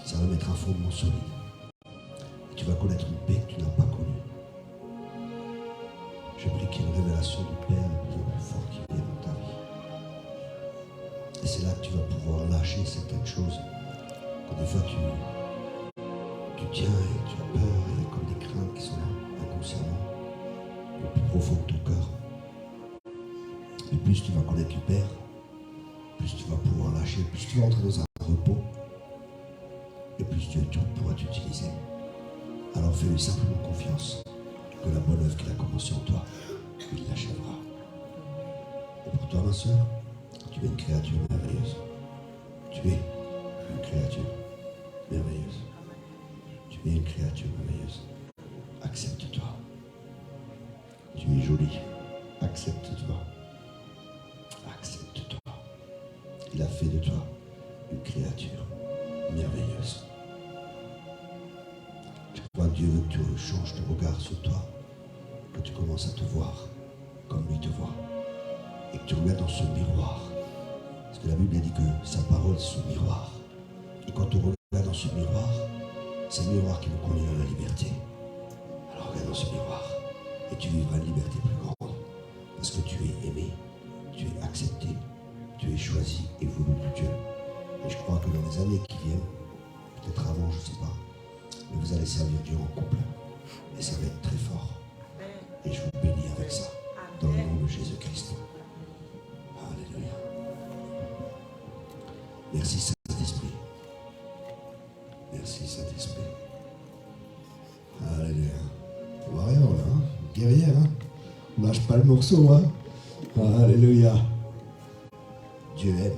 Ça va mettre un fondement solide. Et tu vas connaître une paix que tu n'as pas connue. Je prie qu'il y ait une révélation du Père de plus en plus forte qui vienne dans ta vie. Et c'est là que tu vas pouvoir lâcher certaines choses. Quand des fois tu tiens et tu as peur, et il y a comme des craintes qui sont là, inconsciemment, au plus profond de ton cœur. Et plus tu vas connaître le Père, plus tu vas pouvoir lâcher, plus tu vas entrer dans un repos, et plus Dieu pourra t'utiliser. Alors fais-lui simplement confiance que la bonne œuvre qu'il a commencée en toi, il l'achèvera. Et pour toi, ma soeur, tu es une créature merveilleuse. Tu es une créature merveilleuse. Tu es une créature merveilleuse. Accepte-toi. Tu es jolie. Accepte-toi. Accepte-toi. Il a fait de toi une créature merveilleuse. Je crois que Dieu veut que tu changes ton regard sur toi, que tu commences à te voir comme lui te voit, et que tu regardes dans ce miroir. Parce que la Bible a dit que sa parole, c'est son miroir. Et quand on regarde dans ce miroir, c'est le miroir qui nous conduit à la liberté. Alors regarde dans ce miroir et tu vivras une liberté plus grande. Parce que tu es aimé, tu es accepté, tu es choisi et voulu de Dieu. Et je crois que dans les années qui viennent, peut-être avant, je ne sais pas, mais vous allez servir Dieu en couple. Et ça va être très fort. Et je vous bénis avec ça. Dans le nom de Jésus-Christ. Alléluia. Merci Saint-Esprit. Merci Saint-Esprit. Alléluia. Warrior là, hein? Guerrière, hein? On lâche pas le morceau, hein? Alléluia. Dieu aime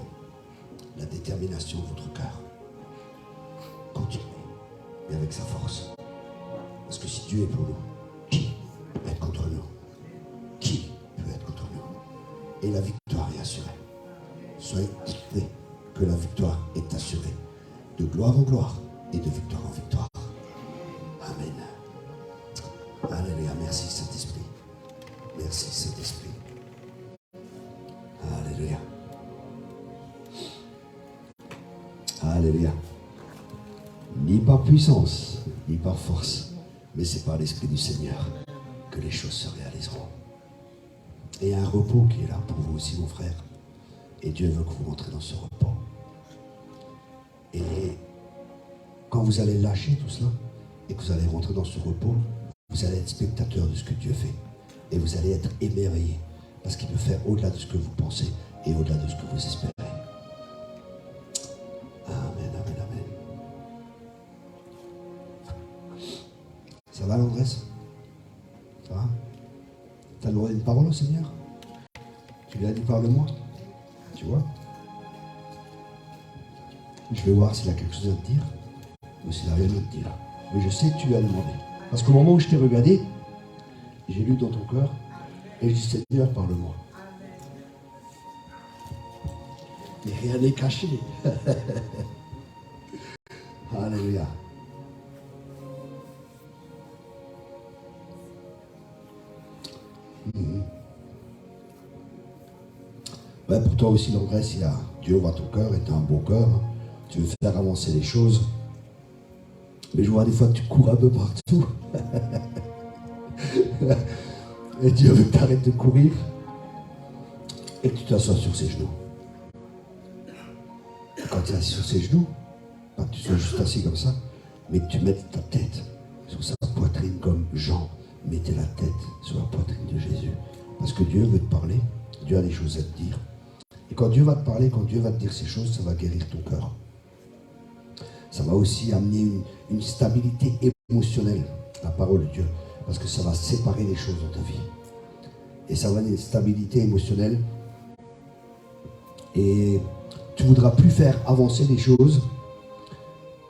la détermination de votre cœur. Continuez, mais avec sa force. Parce que si Dieu est pour nous, qui peut être contre nous? Qui peut être contre nous? Et la victoire est assurée. Soyez assurés que la victoire est assurée. De gloire en gloire et de victoire en victoire. Amen. Alléluia. Merci Saint-Esprit. Merci Saint-Esprit. Alléluia. Alléluia. Ni par puissance, ni par force, mais c'est par l'Esprit du Seigneur que les choses se réaliseront. Et il y a un repos qui est là pour vous aussi, mon frère. Et Dieu veut que vous rentrez dans ce repos. Et quand vous allez lâcher tout cela, et que vous allez rentrer dans ce repos, vous allez être spectateur de ce que Dieu fait. Et vous allez être émerveillé. Parce qu'il peut faire au-delà de ce que vous pensez et au-delà de ce que vous espérez. Amen, amen, amen. Ça va, l'Andresse? Ça va? T'as demandé une parole au Seigneur? Tu lui as dit parle-moi? Tu vois? Je vais voir s'il a quelque chose à te dire ou s'il n'a rien à te dire. Mais je sais que tu lui as demandé. Parce qu'au moment où je t'ai regardé, j'ai lu dans ton cœur et je dis Seigneur, parle-moi. Et rien n'est caché. Alléluia. Ouais, pour toi aussi, l'Andresse, il a Dieu voit ton cœur et tu as un bon cœur. Hein. Tu veux faire avancer les choses. Mais je vois des fois que tu cours un peu partout. Et Dieu veut que tu arrêtes de courir et que tu t'assoies sur ses genoux. Quand tu es assis sur ses genoux, pas que tu sois juste assis comme ça, mais que tu mettes ta tête sur sa poitrine comme Jean mettait la tête sur la poitrine de Jésus. Parce que Dieu veut te parler, Dieu a des choses à te dire. Et quand Dieu va te parler, quand Dieu va te dire ces choses, ça va guérir ton cœur. Ça va aussi amener une stabilité émotionnelle, la parole de Dieu. Parce que ça va séparer les choses dans ta vie. Et ça va amener une stabilité émotionnelle. Et tu ne voudras plus faire avancer les choses,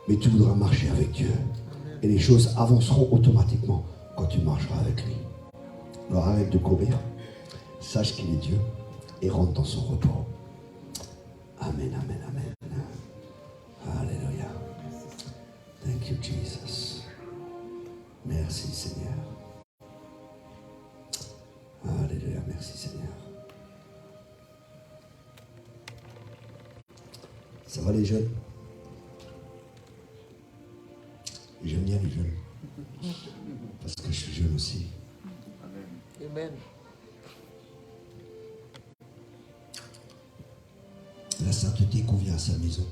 mais tu voudras marcher avec Dieu. Et les choses avanceront automatiquement quand tu marcheras avec lui. Alors arrête de courir, sache qu'il est Dieu et rentre dans son repos. Amen, amen, amen. Alléluia. Thank you, Jesus. Merci, Seigneur. Alléluia, merci, Seigneur. Ça va les jeunes? J'aime bien les jeunes. Parce que je suis jeune aussi. Amen. La sainteté convient à sa maison.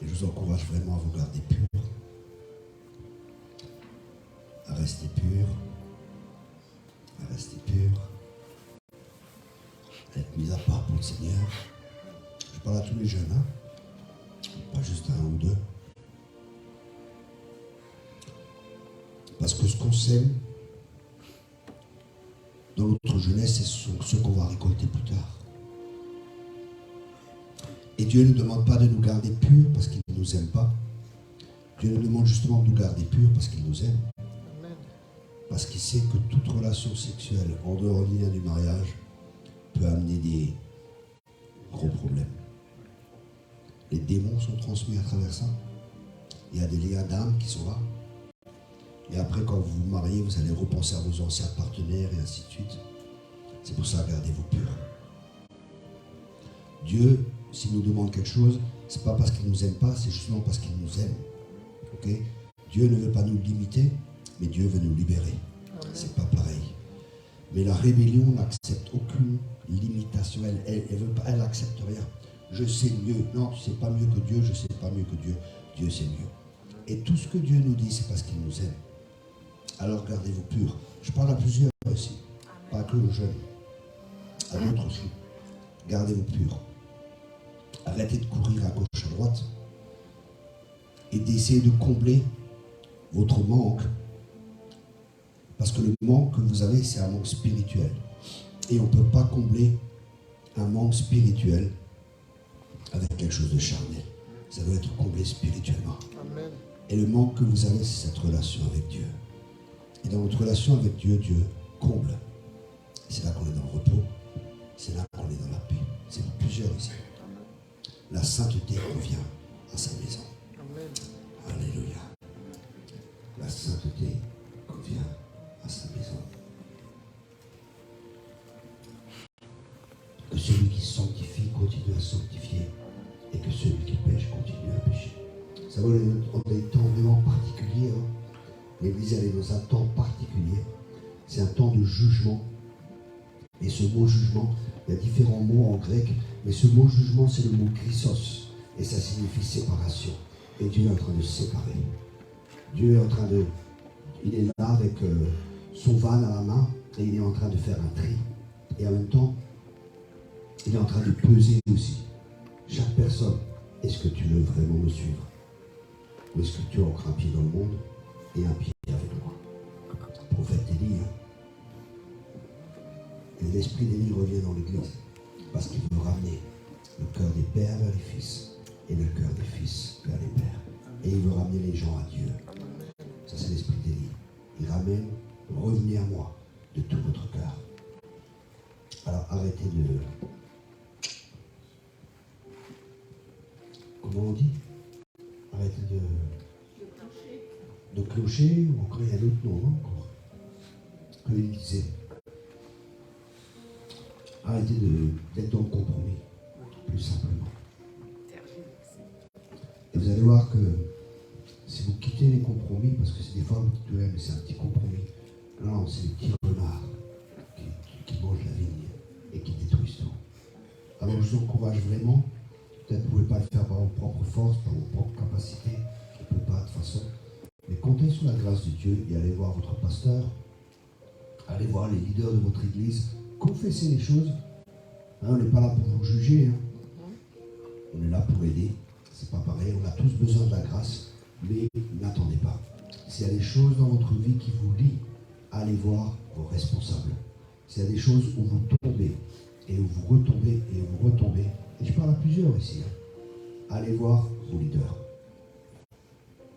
Et je vous encourage vraiment à vous garder pur. À rester pur. À rester pur. À être mis à part pour le Seigneur. Je parle à tous les jeunes, hein? Pas juste à un ou deux. Parce que ce qu'on sème dans notre jeunesse, c'est ce qu'on va récolter plus tard. Et Dieu ne nous demande pas de nous garder purs parce qu'il ne nous aime pas. Dieu nous demande justement de nous garder purs parce qu'il nous aime. Amen. Parce qu'il sait que toute relation sexuelle en dehors du lien du mariage peut amener des gros problèmes. Les démons sont transmis à travers ça. Il y a des liens d'âme qui sont là. Et après, quand vous vous mariez, vous allez repenser à vos anciens partenaires et ainsi de suite. C'est pour ça, gardez-vous purs. Dieu, s'il nous demande quelque chose, c'est pas parce qu'il nous aime pas, c'est justement parce qu'il nous aime. Ok? Dieu ne veut pas nous limiter, mais Dieu veut nous libérer. C'est pas pareil. Mais la rébellion n'accepte aucune limitation. Elle n'accepte rien. Je sais mieux. Non, tu sais pas mieux que Dieu, je sais pas mieux que Dieu. Dieu sait mieux. Et tout ce que Dieu nous dit, c'est parce qu'il nous aime. Alors gardez-vous purs. Je parle à plusieurs aussi. Pas que aux jeunes. À d'autres aussi. Gardez-vous purs. Arrêtez de courir à gauche, à droite. Et d'essayer de combler votre manque. Parce que le manque que vous avez, c'est un manque spirituel. Et on ne peut pas combler un manque spirituel avec quelque chose de charnel. Ça doit être comblé spirituellement. Amen. Et le manque que vous avez, c'est cette relation avec Dieu. Et dans votre relation avec Dieu, Dieu comble. C'est là qu'on est dans le repos. C'est là qu'on est dans la paix. C'est pour plusieurs ici. La sainteté convient à sa maison. Amen. Alléluia. La sainteté convient à sa maison. Que celui qui sanctifie continue à sanctifier et que celui qui pêche continue à pêcher. Ça va, on a des temps vraiment particuliers. Hein. L'Église, elle est dans un temps particulier. C'est un temps de jugement. Et ce mot jugement, il y a différents mots en grec, mais ce mot jugement, c'est le mot chrysos. Et ça signifie séparation. Et Dieu est en train de séparer. Dieu est en train de... Il est là avec son van à la main et il est en train de faire un tri. Et en même temps, il est en train de peser aussi. Chaque personne, est-ce que tu veux vraiment me suivre? Ou est-ce que tu as encore un pied dans le monde et un pied avec moi? Prophète Élie, hein? Et l'esprit d'Élie revient dans l'église parce qu'il veut ramener le cœur des pères vers les fils et le cœur des fils vers les pères. Et il veut ramener les gens à Dieu. Ça, c'est l'esprit d'Élie. Il ramène, revenez à moi de tout votre cœur. Alors arrêtez de... Comment on dit? Arrêtez de clocher, ou encore il y a un autre nom, non? Encore. Que il disait. Arrêtez d'être dans le compromis, plus simplement. Et vous allez voir que si vous quittez les compromis, parce que c'est des fois, mais c'est un petit compromis, Non, c'est les petits renards qui mangent la vigne et qui détruisent tout. Alors je vous encourage vraiment, peut-être que vous ne pouvez pas le faire par vos propres forces, par vos propres capacités, on ne peut pas de toute façon, mais comptez sur la grâce de Dieu et allez voir votre pasteur, allez voir les leaders de votre église, confessez les choses. Hein, on n'est pas là pour vous juger, hein. On est là pour aider, c'est pas pareil, on a tous besoin de la grâce, mais n'attendez pas. S'il y a des choses dans votre vie qui vous lient, allez voir vos responsables. S'il y a des choses où vous tombez, et où vous retombez, et où vous retombez, et je parle à plusieurs ici, hein, allez voir vos leaders.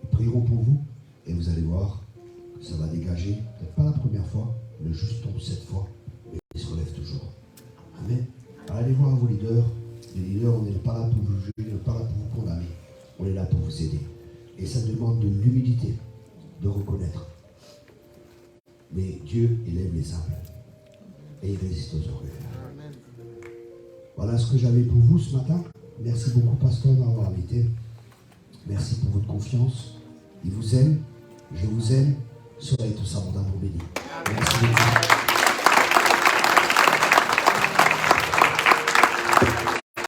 Ils prieront pour vous, et vous allez voir que ça va dégager, peut-être pas la première fois, le juste tombe 7 fois, mais il se relève toujours. Amen. Alors allez voir vos leaders. Les leaders, on n'est pas là pour vous juger, on n'est pas là pour vous condamner, on est là pour vous aider. Et ça demande de l'humilité, de reconnaître. Mais Dieu élève les humbles et il résiste aux orgueilleux. Voilà ce que j'avais pour vous ce matin. Merci beaucoup, pasteur, d'avoir invité. Merci pour votre confiance. Il vous aime, je vous aime. Soyez tous abondamment bénis. Merci beaucoup.